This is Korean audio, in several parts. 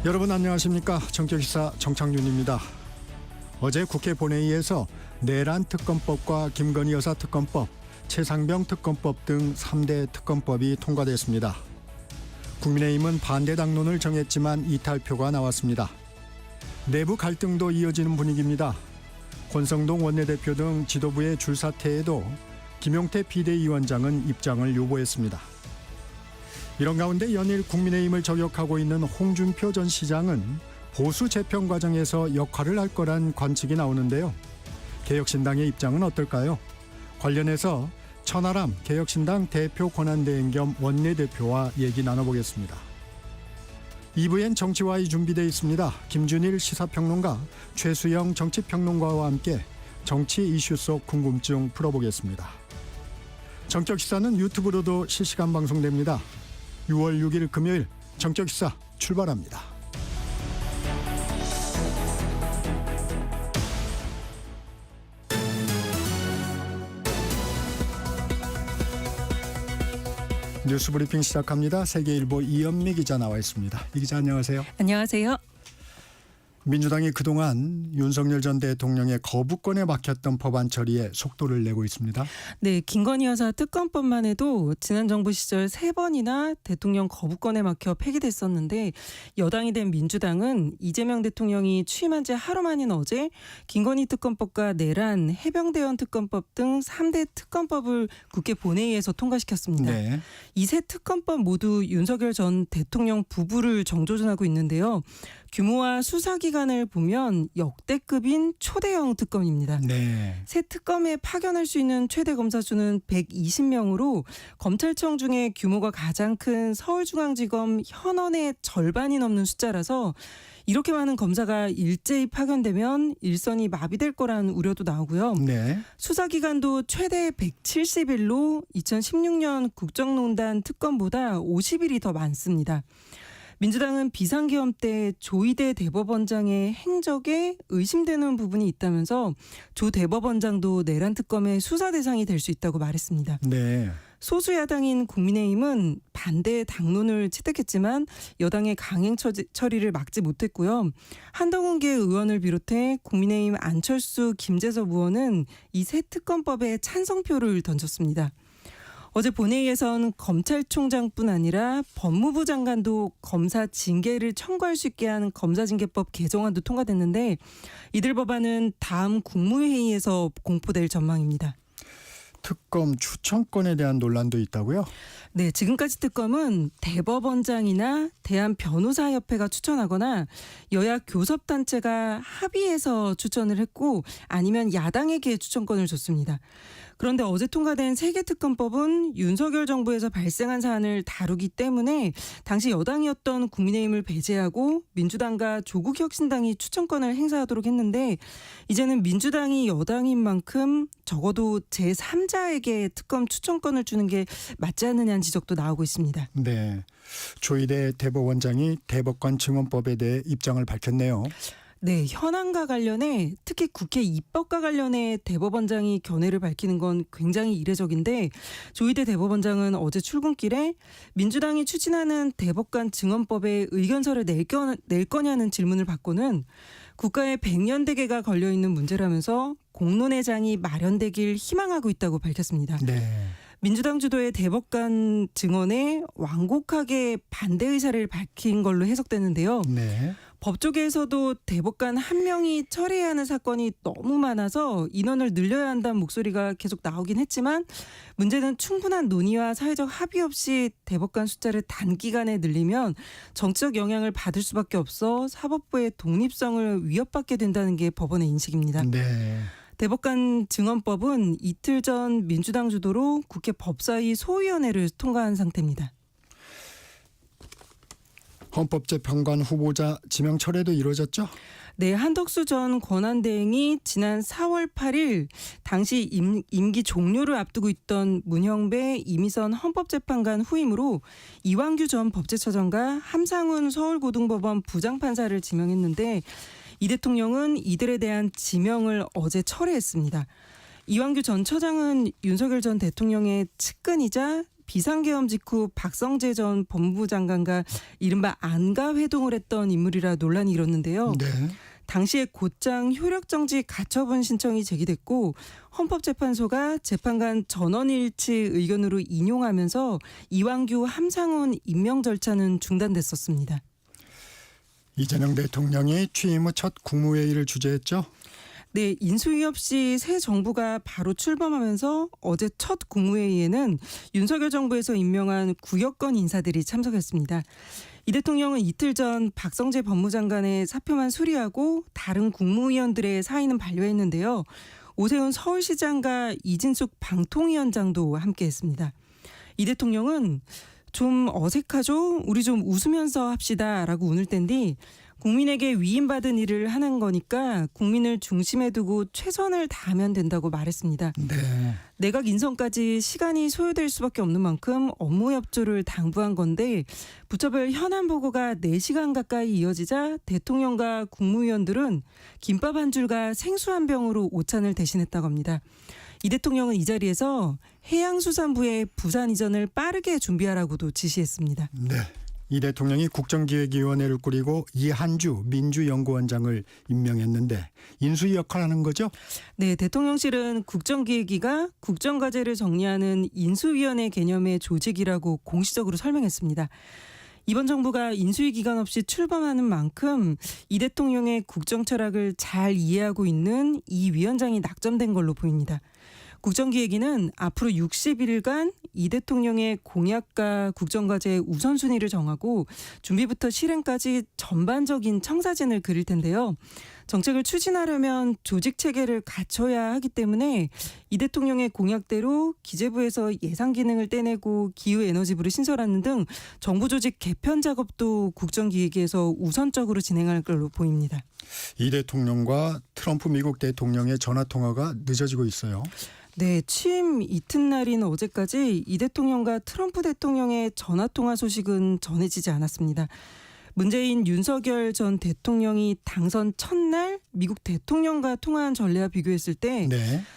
여러분 안녕하십니까. 정격기사 정창윤입니다. 어제 국회 본회의에서 내란 특검법과 김건희 여사 특검법, 최상병 특검법 등 3대 특검법이 통과됐습니다. 국민의힘은 반대 당론을 정했지만 이탈표가 나왔습니다. 내부 갈등도 이어지는 분위기입니다. 권성동 원내대표 등 지도부의 줄사퇴에도 김용태 비대위원장은 입장을 요구했습니다. 이런 가운데 연일 국민의힘을 저격하고 있는 홍준표 전 시장은 보수 재편 과정에서 역할을 할 거란 관측이 나오는데요. 개혁신당의 입장은 어떨까요? 관련해서 천하람 개혁신당 대표 권한대행 겸 원내대표와 얘기 나눠보겠습니다. 2부엔 정치와이 준비되어 있습니다. 김준일 시사평론가, 최수영 정치평론가와 함께 정치 이슈 속 궁금증 풀어보겠습니다. 정격시사는 유튜브로도 실시간 방송됩니다. 6월 6일 금요일 정격시사 출발합니다. 뉴스브리핑 시작합니다. 세계일보 이현미 기자 나와 있습니다. 이 기자 안녕하세요. 안녕하세요. 민주당이 그동안 윤석열 전 대통령의 거부권에 막혔던 법안 처리에 속도를 내고 있습니다. 네, 김건희 여사 특검법만 해도 지난 정부 시절 3번이나 대통령 거부권에 막혀 폐기됐었는데 여당이 된 민주당은 이재명 대통령이 취임한 지 하루 만인 어제 김건희 특검법과 내란, 해병대원 특검법 등 3대 특검법을 국회 본회의에서 통과시켰습니다. 네. 이 세 특검법 모두 윤석열 전 대통령 부부를 정조준하고 있는데요. 규모와 수사 기간을 보면 역대급인 초대형 특검입니다. 네. 새 특검에 파견할 수 있는 최대 검사 수는 120명으로 검찰청 중에 규모가 가장 큰 서울중앙지검 현원의 절반이 넘는 숫자라서 이렇게 많은 검사가 일제히 파견되면 일선이 마비될 거라는 우려도 나오고요. 네. 수사 기간도 최대 170일로 2016년 국정농단 특검보다 50일이 더 많습니다. 민주당은 비상계엄 때 조희대 대법원장의 행적에 의심되는 부분이 있다면서 조 대법원장도 내란 특검의 수사 대상이 될 수 있다고 말했습니다. 네. 소수 야당인 국민의힘은 반대 당론을 채택했지만 여당의 강행 처리를 막지 못했고요. 한동훈계 의원을 비롯해 국민의힘 안철수, 김재섭 의원은 이 새 특검법에 찬성표를 던졌습니다. 어제 본회의에선 검찰총장뿐 아니라 법무부 장관도 검사 징계를 청구할 수 있게 한 검사징계법 개정안도 통과됐는데 이들 법안은 다음 국무회의에서 공포될 전망입니다. 특검 추천권에 대한 논란도 있다고요? 네, 지금까지 특검은 대법원장이나 대한변호사협회가 추천하거나 여야 교섭단체가 합의해서 추천을 했고 아니면 야당에게 추천권을 줬습니다. 그런데 어제 통과된 3개 특검법은 윤석열 정부에서 발생한 사안을 다루기 때문에 당시 여당이었던 국민의힘을 배제하고 민주당과 조국혁신당이 추천권을 행사하도록 했는데 이제는 민주당이 여당인 만큼 적어도 제3자에게 특검 추천권을 주는 게 맞지 않느냐는 지적도 나오고 있습니다. 네. 조희대 대법원장이 대법관 증언법에 대해 입장을 밝혔네요. 네, 현안과 관련해 특히 국회 입법과 관련해 대법원장이 견해를 밝히는 건 굉장히 이례적인데 조희대 대법원장은 어제 출근길에 민주당이 추진하는 대법관 증언법에 의견서를 낼 거냐는 질문을 받고는 국가의 100년 대계가 걸려있는 문제라면서 공론회장이 마련되길 희망하고 있다고 밝혔습니다. 네. 민주당 주도의 대법관 증언에 완곡하게 반대 의사를 밝힌 걸로 해석되는데요. 네. 법조계에서도 대법관 한 명이 처리해야 하는 사건이 너무 많아서 인원을 늘려야 한다는 목소리가 계속 나오긴 했지만 문제는 충분한 논의와 사회적 합의 없이 대법관 숫자를 단기간에 늘리면 정치적 영향을 받을 수밖에 없어 사법부의 독립성을 위협받게 된다는 게 법원의 인식입니다. 네. 대법관 증언법은 이틀 전 민주당 주도로 국회 법사위 소위원회를 통과한 상태입니다. 헌법재판관 후보자 지명 철회도 이루어졌죠? 네, 한덕수 전 권한대행이 지난 4월 8일 당시 임기 종료를 앞두고 있던 문형배 이미선 헌법재판관 후임으로 이완규 전 법제처장과 함상훈 서울고등법원 부장판사를 지명했는데 이 대통령은 이들에 대한 지명을 어제 철회했습니다. 이완규 전 처장은 윤석열 전 대통령의 측근이자 비상계엄 직후 박성재 전 법무부 장관과 이른바 안가 회동을 했던 인물이라 논란이 일었는데요. 네. 당시에 곧장 효력정지 가처분 신청이 제기됐고 헌법재판소가 재판관 전원일치 의견으로 인용하면서 이완규 함상훈 임명 절차는 중단됐었습니다. 이재명 대통령이 취임 후 첫 국무회의를 주재했죠. 네, 인수위 없이 새 정부가 바로 출범하면서 어제 첫 국무회의에는 윤석열 정부에서 임명한 구여권 인사들이 참석했습니다. 이 대통령은 이틀 전 박성재 법무장관의 사표만 수리하고 다른 국무위원들의 사의는 반려했는데요. 오세훈 서울시장과 이진숙 방통위원장도 함께했습니다. 이 대통령은 좀 어색하죠? 우리 좀 웃으면서 합시다라고 운을 뗀 뒤 국민에게 위임받은 일을 하는 거니까 국민을 중심에 두고 최선을 다하면 된다고 말했습니다. 네. 내각 인선까지 시간이 소요될 수밖에 없는 만큼 업무 협조를 당부한 건데 부처별 현안 보고가 4시간 가까이 이어지자 대통령과 국무위원들은 김밥 한 줄과 생수 한 병으로 오찬을 대신했다고 합니다. 이 대통령은 이 자리에서 해양수산부의 부산 이전을 빠르게 준비하라고도 지시했습니다. 네. 이 대통령이 국정기획위원회를 꾸리고 이한주 민주연구원장을 임명했는데 인수위 역할을 하는 거죠? 네, 대통령실은 국정기획위가 국정과제를 정리하는 인수위원회 개념의 조직이라고 공식적으로 설명했습니다. 이번 정부가 인수위 기간 없이 출범하는 만큼 이 대통령의 국정 철학을 잘 이해하고 있는 이 위원장이 낙점된 걸로 보입니다. 국정기획위는 앞으로 60일간 이 대통령의 공약과 국정과제의 우선순위를 정하고 준비부터 실행까지 전반적인 청사진을 그릴 텐데요. 정책을 추진하려면 조직 체계를 갖춰야 하기 때문에 이 대통령의 공약대로 기재부에서 예산 기능을 떼내고 기후에너지부를 신설하는 등 정부 조직 개편 작업도 국정기획위에서 우선적으로 진행할 걸로 보입니다. 이 대통령과 트럼프 미국 대통령의 전화통화가 늦어지고 있어요. 네, 취임 이튿날인 어제까지 이 대통령과 트럼프 대통령의 전화통화 소식은 전해지지 않았습니다. 문재인 윤석열 전 대통령이 당선 첫날 미국 대통령과 통화한 전례와 비교했을 때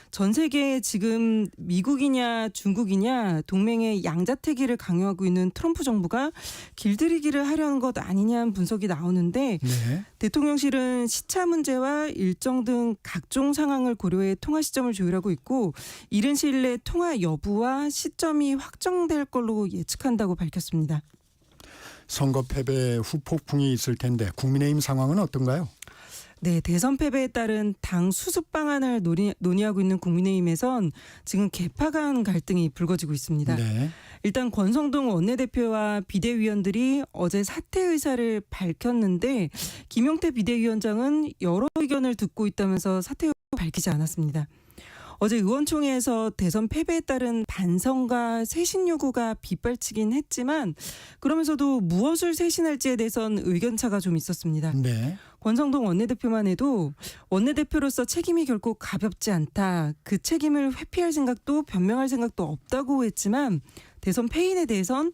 전 세계에 지금 미국이냐 중국이냐 동맹의 양자태기를 강요하고 있는 트럼프 정부가 길들이기를 하려는 것 아니냐는 분석이 나오는데 대통령실은 시차 문제와 일정 등 각종 상황을 고려해 통화 시점을 조율하고 있고 이른 시일 내 통화 여부와 시점이 확정될 걸로 예측한다고 밝혔습니다. 선거 패배 후 폭풍이 있을 텐데 국민의힘 상황은 어떤가요? 네, 대선 패배에 따른 당 수습 방안을 논의하고 있는 국민의힘에선 지금 개파 간 갈등이 불거지고 있습니다. 네. 일단 권성동 원내대표와 비대위원들이 어제 사퇴 의사를 밝혔는데 김용태 비대위원장은 여러 의견을 듣고 있다면서 사퇴 의사를 밝히지 않았습니다. 어제 의원총회에서 대선 패배에 따른 반성과 쇄신 요구가 빗발치긴 했지만 그러면서도 무엇을 쇄신할지에 대해선 의견차가 좀 있었습니다. 네. 권성동 원내대표만 해도 원내대표로서 책임이 결코 가볍지 않다. 그 책임을 회피할 생각도 변명할 생각도 없다고 했지만 대선 패인에 대해선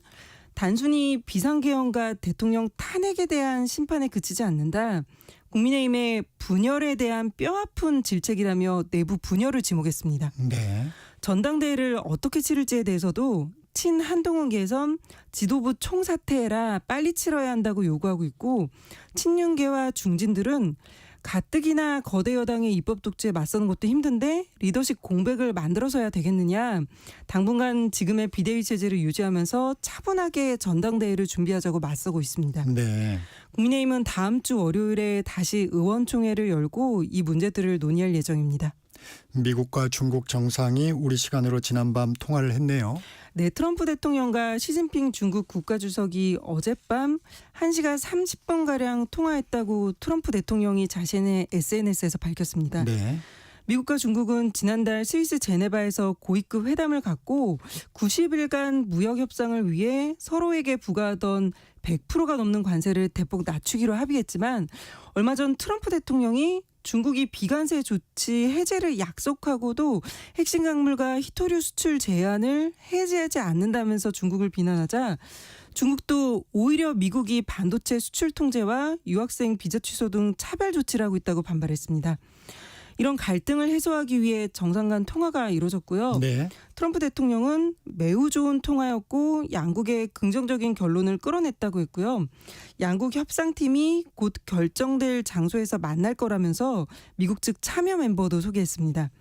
단순히 비상계엄과 대통령 탄핵에 대한 심판에 그치지 않는다. 국민의힘의 분열에 대한 뼈아픈 질책이라며 내부 분열을 지목했습니다. 네. 전당대회를 어떻게 치를지에 대해서도 친한동훈계에선 지도부 총사퇴해라 빨리 치러야 한다고 요구하고 있고 친윤계와 중진들은 가뜩이나 거대 여당의 입법 독재에 맞서는 것도 힘든데 리더십 공백을 만들어서야 되겠느냐. 당분간 지금의 비대위 체제를 유지하면서 차분하게 전당대회를 준비하자고 맞서고 있습니다. 네. 국민의힘은 다음 주 월요일에 다시 의원총회를 열고 이 문제들을 논의할 예정입니다. 미국과 중국 정상이 우리 시간으로 지난밤 통화를 했네요. 네, 트럼프 대통령과 시진핑 중국 국가주석이 어젯밤 1시간 30분가량 통화했다고 트럼프 대통령이 자신의 SNS에서 밝혔습니다. 네. 미국과 중국은 지난달 스위스 제네바에서 고위급 회담을 갖고 90일간 무역 협상을 위해 서로에게 부과하던 100%가 넘는 관세를 대폭 낮추기로 합의했지만 얼마 전 트럼프 대통령이 중국이 비관세 조치 해제를 약속하고도 핵심 광물과 히토류 수출 제한을 해제하지 않는다면서 중국을 비난하자 중국도 오히려 미국이 반도체 수출 통제와 유학생 비자 취소 등 차별 조치를 하고 있다고 반발했습니다. 이런 갈등을 해소하기 위해 정상 간 통화가 이루어졌고요. 네. 트럼프 대통령은 매우 좋은 통화였고 양국의 긍정적인 결론을 끌어냈다고 했고요. 양국 협상팀이 곧 결정될 장소에서 만날 거라면서 미국 측 참여 멤버도 소개했습니다.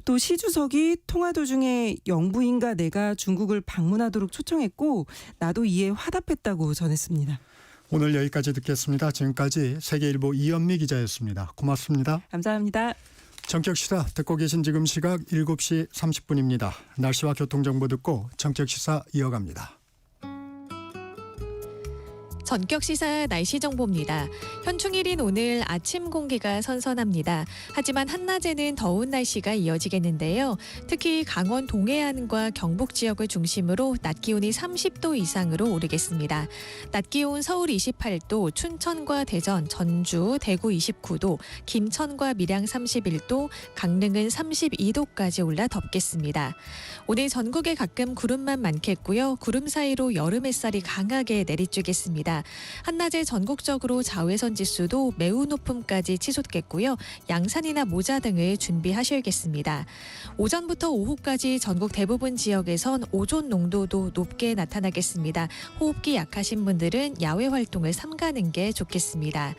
또 시 주석이 통화 도중에 영부인과 내가 중국을 방문하도록 초청했고 나도 이에 화답했다고 전했습니다. 오늘 여기까지 듣겠습니다. 지금까지 세계일보 이현미 기자였습니다. 고맙습니다. 감사합니다. 전격시사 듣고 계신 지금 시각 7시 30분입니다. 날씨와 교통정보 듣고 전격시사 이어갑니다. 전격시사 날씨 정보입니다. 현충일인 오늘 아침 공기가 선선합니다. 하지만 한낮에는 더운 날씨가 이어지겠는데요. 특히 강원 동해안과 경북 지역을 중심으로 낮 기온이 30도 이상으로 오르겠습니다. 낮 기온 서울 28도, 춘천과 대전, 전주, 대구 29도, 김천과 밀양 31도, 강릉은 32도까지 올라 덥겠습니다. 오늘 전국에 가끔 구름만 많겠고요. 구름 사이로 여름 햇살이 강하게 내리쬐겠습니다. 한낮에 전국적으로 자외선 지수도 매우 높음까지 치솟겠고요. 양산이나 모자 등을 준비하셔야겠습니다. 오전부터 오후까지 전국 대부분 지역에선 오존 농도도 높게 나타나겠습니다. 호흡기 약하신 분들은 야외 활동을 삼가는 게 좋겠습니다.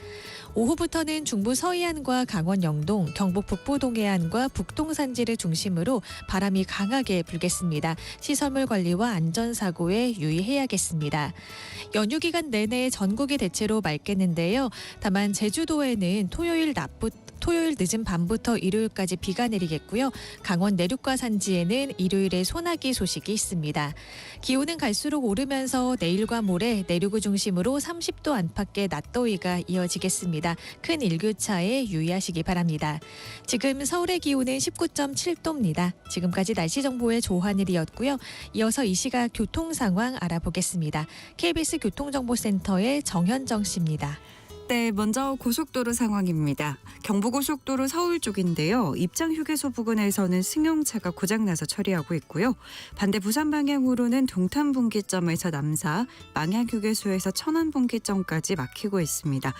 오후부터는 중부 서해안과 강원 영동, 경북 북부 동해안과 북동 산지를 중심으로 바람이 강하게 불겠습니다. 시설물 관리와 안전사고에 유의해야겠습니다. 연휴 기간 내내 전국이 대체로 맑겠는데요. 다만 제주도에는 토요일 늦은 밤부터 일요일까지 비가 내리겠고요. 강원 내륙과 산지에는 일요일에 소나기 소식이 있습니다. 기온은 갈수록 오르면서 내일과 모레 내륙을 중심으로 30도 안팎의 낮더위가 이어지겠습니다. 큰 일교차에 유의하시기 바랍니다. 지금 서울의 기온은 19.7도입니다. 지금까지 날씨 정보의 조한일이었고요. 이어서 이 시각 교통 상황 알아보겠습니다. KBS 교통정보센터의 정현정 씨입니다. 네, 먼저 고속도로 상황입니다. 경부고속도로 서울 쪽인데요. 입장 휴게소 부근에서는 승용차가 고장나서 처리하고 있고요. 반대 부산 방향으로는 동탄 분기점에서 남사, 망양 휴게소에서 천안 분기점까지 막히고 있습니다.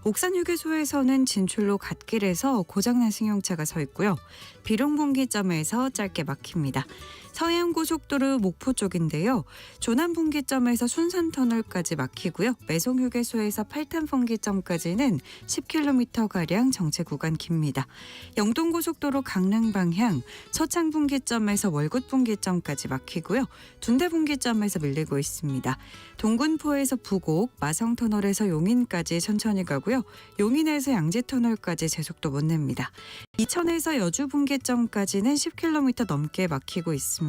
옥산 휴게소에서는 진출로 갓길에서 고장난 승용차가 서 있고요. 비룡 분기점에서 짧게 막힙니다. 서해안고속도로 목포 쪽인데요. 조남 분기점에서 순산터널까지 막히고요. 매송 휴게소에서 팔탄 분기점까지는 10km가량 정체 구간 깁니다. 영동고속도로 강릉 방향 서창 분기점에서 월곶 분기점까지 막히고요. 둔대 분기점에서 밀리고 있습니다. 동군포에서 부곡, 마성터널에서 용인까지 천천히 가고요. 용인에서 양재터널까지 제속도 못 냅니다. 이천에서 여주 분기점까지는 10km 넘게 막히고 있습니다.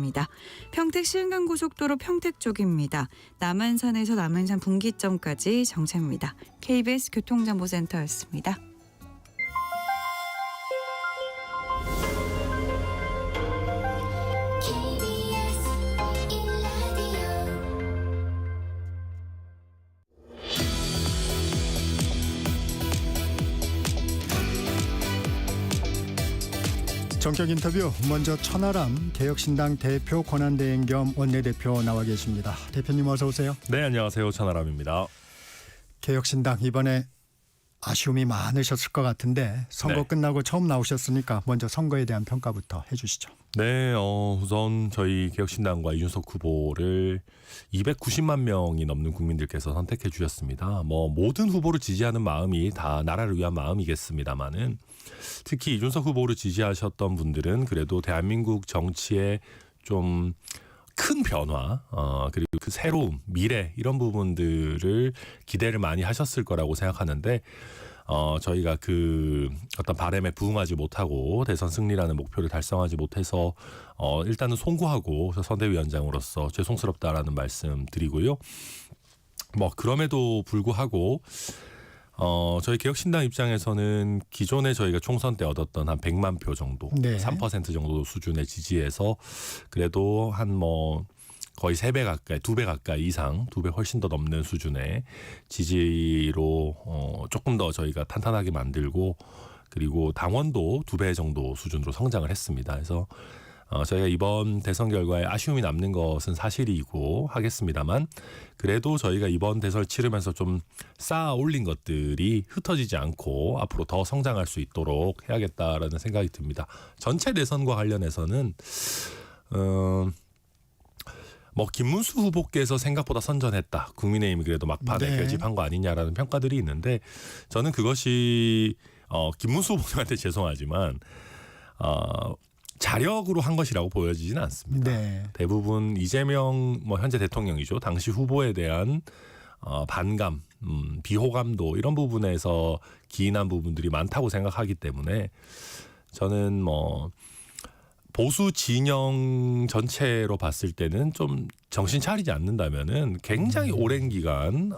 평택 신강고속도로 평택 쪽입니다. 남한산에서 남한산 분기점까지 정체입니다. KBS 교통정보센터였습니다. 전격 인터뷰 먼저 천하람 개혁신당 대표 권한대행 겸 원내대표 나와 계십니다. 대표님 어서 오세요. 네, 안녕하세요. 천하람입니다. 개혁신당 이번에 아쉬움이 많으셨을 것 같은데 선거 네. 끝나고 처음 나오셨으니까 먼저 선거에 대한 평가부터 해주시죠. 네, 우선 저희 개혁신당과 이준석 후보를 290만 명이 넘는 국민들께서 선택해 주셨습니다. 모든 후보를 지지하는 마음이 다 나라를 위한 마음이겠습니다만은 특히 이준석 후보를 지지하셨던 분들은 그래도 대한민국 정치에 좀 큰 변화, 그리고 그 새로움, 미래 이런 부분들을 기대를 많이 하셨을 거라고 생각하는데 저희가 그 어떤 바람에 부응하지 못하고 대선 승리라는 목표를 달성하지 못해서 일단은 송구하고 선대위원장으로서 죄송스럽다라는 말씀 드리고요. 그럼에도 불구하고 저희 개혁신당 입장에서는 기존에 저희가 총선 때 얻었던 한 100만 표 정도, 네. 3% 정도 수준의 지지에서 그래도 한 거의 3배 가까이, 2배 가까이 이상, 2배 훨씬 더 넘는 수준의 지지로 조금 더 저희가 탄탄하게 만들고 그리고 당원도 2배 정도 수준으로 성장을 했습니다. 그래서 저희가 이번 대선 결과에 아쉬움이 남는 것은 사실이고 하겠습니다만 그래도 저희가 이번 대선을 치르면서 좀 쌓아 올린 것들이 흩어지지 않고 앞으로 더 성장할 수 있도록 해야겠다라는 생각이 듭니다. 전체 대선과 관련해서는 뭐 김문수 후보께서 생각보다 선전했다. 국민의힘이 그래도 막판에 네. 결집한 거 아니냐라는 평가들이 있는데 저는 그것이 김문수 후보님한테 죄송하지만 자력으로 한 것이라고 보여지지는 않습니다. 네. 대부분 이재명 뭐 현재 대통령이죠. 당시 후보에 대한 반감, 비호감도 이런 부분에서 기인한 부분들이 많다고 생각하기 때문에 저는 뭐 보수 진영 전체로 봤을 때는 좀 정신 차리지 않는다면은 굉장히 오랜 기간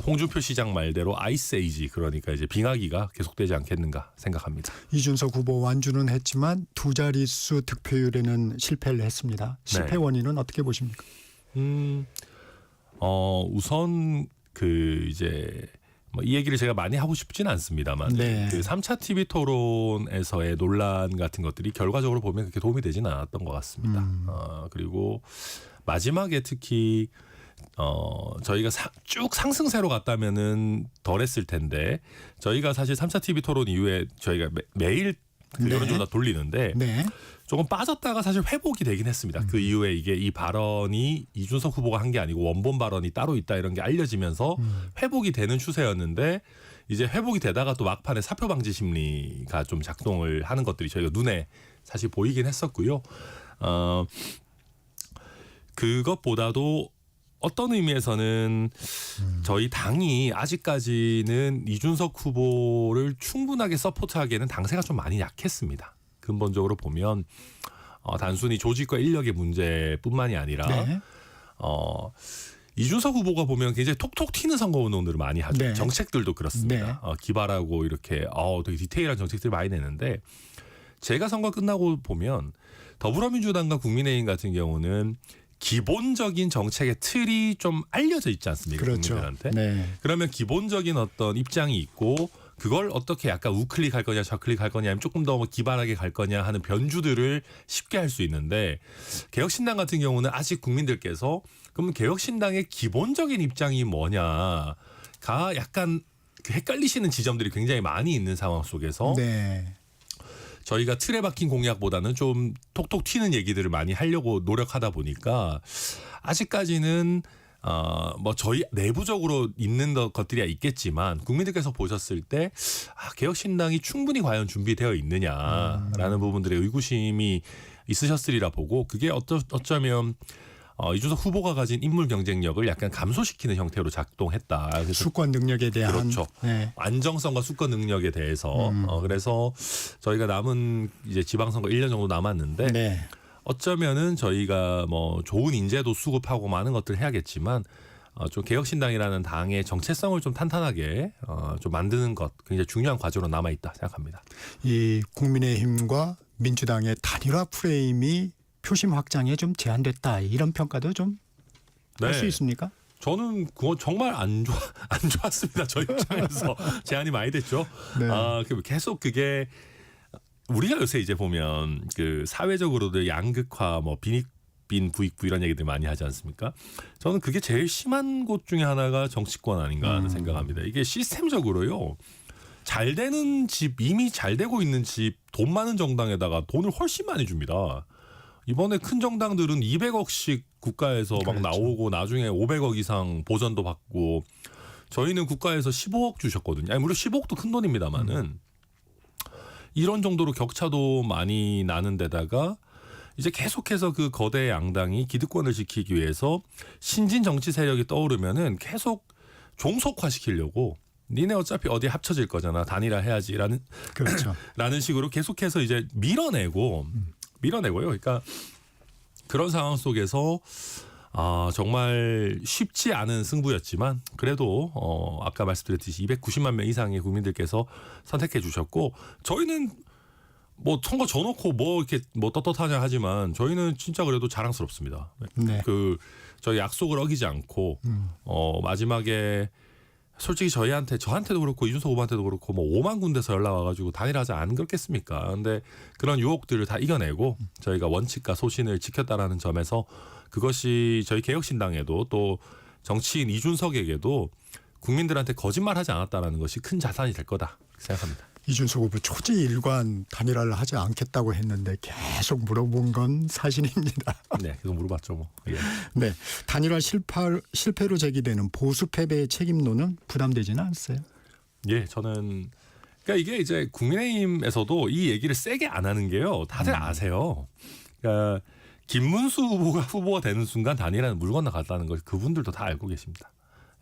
홍준표 시장 말대로 아이스 에이지 그러니까 이제 빙하기가 계속되지 않겠는가 생각합니다. 이준석 후보 완주는 했지만 두 자릿수 득표율에는 실패를 했습니다. 실패 네. 원인은 어떻게 보십니까? 우선 그 이제 뭐 이 얘기를 제가 많이 하고 싶지는 않습니다만 네. 그 3차 TV 토론에서의 논란 같은 것들이 결과적으로 보면 그렇게 도움이 되지는 않았던 것 같습니다. 그리고 마지막에 특히 저희가 쭉 상승세로 갔다면은 덜했을 텐데 저희가 사실 3차 TV 토론 이후에 저희가 매일 그 네. 여론조사 돌리는데 네. 조금 빠졌다가 사실 회복이 되긴 했습니다. 그 이후에 이게 이 발언이 이준석 후보가 한 게 아니고 원본 발언이 따로 있다 이런 게 알려지면서 회복이 되는 추세였는데 이제 회복이 되다가 또 막판에 사표 방지 심리가 좀 작동을 하는 것들이 저희가 눈에 사실 보이긴 했었고요. 그것보다도 어떤 의미에서는 저희 당이 아직까지는 이준석 후보를 충분하게 서포트하기에는 당세가 좀 많이 약했습니다. 근본적으로 보면 단순히 조직과 인력의 문제뿐만이 아니라 네. 이준석 후보가 보면 굉장히 톡톡 튀는 선거운동들을 많이 하죠. 네. 정책들도 그렇습니다. 네. 기발하고 이렇게 되게 디테일한 정책들을 많이 내는데 제가 선거 끝나고 보면 더불어민주당과 국민의힘 같은 경우는 기본적인 정책의 틀이 좀 알려져 있지 않습니까? 그렇죠. 국민들한테. 네. 그러면 기본적인 어떤 입장이 있고 그걸 어떻게 약간 우클릭할 거냐 저클릭할 거냐 아니면 조금 더 기발하게 갈 거냐 하는 변주들을 쉽게 할 수 있는데 개혁신당 같은 경우는 아직 국민들께서 그러면 개혁신당의 기본적인 입장이 뭐냐가 약간 헷갈리시는 지점들이 굉장히 많이 있는 상황 속에서 네. 저희가 틀에 박힌 공약보다는 좀 톡톡 튀는 얘기들을 많이 하려고 노력하다 보니까 아직까지는 뭐 저희 내부적으로 있는 것들이 있겠지만 국민들께서 보셨을 때 개혁신당이 충분히 과연 준비되어 있느냐라는 부분들의 의구심이 있으셨으리라 보고 그게 어쩌면 이준석 후보가 가진 인물 경쟁력을 약간 감소시키는 형태로 작동했다. 그래서 수권 능력에 대한 그렇죠. 네. 안정성과 수권 능력에 대해서 그래서 저희가 남은 이제 지방선거 1년 정도 남았는데 네. 어쩌면은 저희가 뭐 좋은 인재도 수급하고 많은 것들 해야겠지만 좀 개혁신당이라는 당의 정체성을 좀 탄탄하게 좀 만드는 것 굉장히 중요한 과제로 남아 있다 생각합니다. 이 국민의힘과 민주당의 단일화 프레임이 표심 확장에 좀 제한됐다 이런 평가도 좀 할 수 있습니까? 저는 그건 정말 안 좋았습니다. 저희 입장에서 제한이 많이 됐죠. 네. 계속 그게 우리가 요새 이제 보면 그 사회적으로도 양극화, 뭐 빈익빈 부익부 이런 얘기들 많이 하지 않습니까? 저는 그게 제일 심한 곳 중에 하나가 정치권 아닌가 하는 생각합니다. 이게 시스템적으로요. 잘 되는 집, 이미 잘 되고 있는 집, 돈 많은 정당에다가 돈을 훨씬 많이 줍니다. 이번에 큰 정당들은 200억씩 국가에서 막 그렇죠. 나오고 나중에 500억 이상 보전도 받고 저희는 국가에서 15억 주셨거든요. 아니, 물론 15억도 큰 돈입니다만은 이런 정도로 격차도 많이 나는 데다가 이제 계속해서 그 거대 양당이 기득권을 지키기 위해서 신진 정치 세력이 떠오르면은 계속 종속화시키려고 니네 어차피 어디 합쳐질 거잖아. 단일화 해야지라는 그렇죠. 라는 식으로 계속해서 이제 밀어내고요. 그러니까 그런 상황 속에서 정말 쉽지 않은 승부였지만 그래도 아까 말씀드렸듯이 290만 명 이상의 국민들께서 선택해 주셨고 저희는 뭐 선거 져놓고 뭐 이렇게 뭐 떳떳하냐 하지만 저희는 진짜 그래도 자랑스럽습니다. 네. 그 저희 약속을 어기지 않고 마지막에 솔직히 저한테도 그렇고 이준석 후보한테도 그렇고 뭐 5만 군데서 연락 와가지고 단일화하자 안 그렇겠습니까? 근데 그런 유혹들을 다 이겨내고 저희가 원칙과 소신을 지켰다라는 점에서 그것이 저희 개혁신당에도 또 정치인 이준석에게도 국민들한테 거짓말하지 않았다라는 것이 큰 자산이 될 거다 생각합니다. 이준석 후보 초지일관 단일화를 하지 않겠다고 했는데 계속 물어본 건 사실입니다. 네, 계속 물어봤죠 뭐. 예. 네, 단일화 실패로 제기되는 보수 패배의 책임론은 부담되지는 않으세요? 예, 저는 그러니까 이게 이제 국민의힘에서도 이 얘기를 세게 안 하는 게요. 다들 아세요. 그러니까 김문수 후보가 되는 순간 단일화는 물 건너갔다는 걸 그분들도 다 알고 계십니다.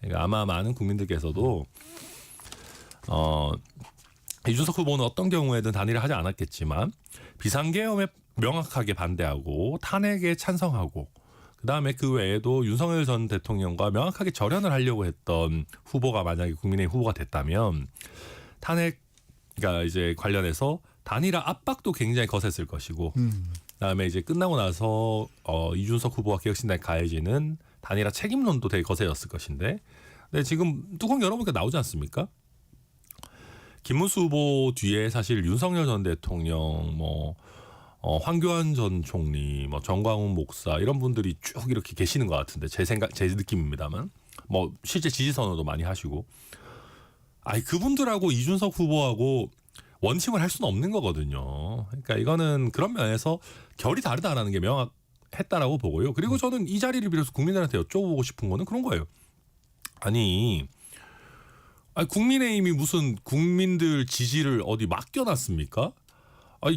그러니까 아마 많은 국민들께서도 이준석 후보는 어떤 경우에든 단일화 하지 않았겠지만 비상계엄에 명확하게 반대하고 탄핵에 찬성하고 그다음에 그 외에도 윤석열 전 대통령과 명확하게 절연을 하려고 했던 후보가 만약에 국민의힘 후보가 됐다면 탄핵 그러니까 이제 관련해서 단일화 압박도 굉장히 거셌을 것이고 그다음에 이제 끝나고 나서 이준석 후보와 개혁신당에 가해지는 단일화 책임론도 되게 거세졌을 것인데 근데 지금 뚜껑 열어보니까 나오지 않습니까? 김문수 후보 뒤에 사실 윤석열 전 대통령, 황교안 전 총리, 정광훈 목사 이런 분들이 쭉 이렇게 계시는 것 같은데 제 느낌입니다만, 실제 지지 선언도 많이 하시고, 그분들하고 이준석 후보하고 원팀을 할 수는 없는 거거든요. 그러니까 이거는 그런 면에서 결이 다르다라는 게 명확했다라고 보고요. 그리고 저는 이 자리를 빌어서 국민들한테 여쭤보고 싶은 거는 그런 거예요. 국민의힘이 무슨 국민들 지지를 어디 맡겨놨습니까?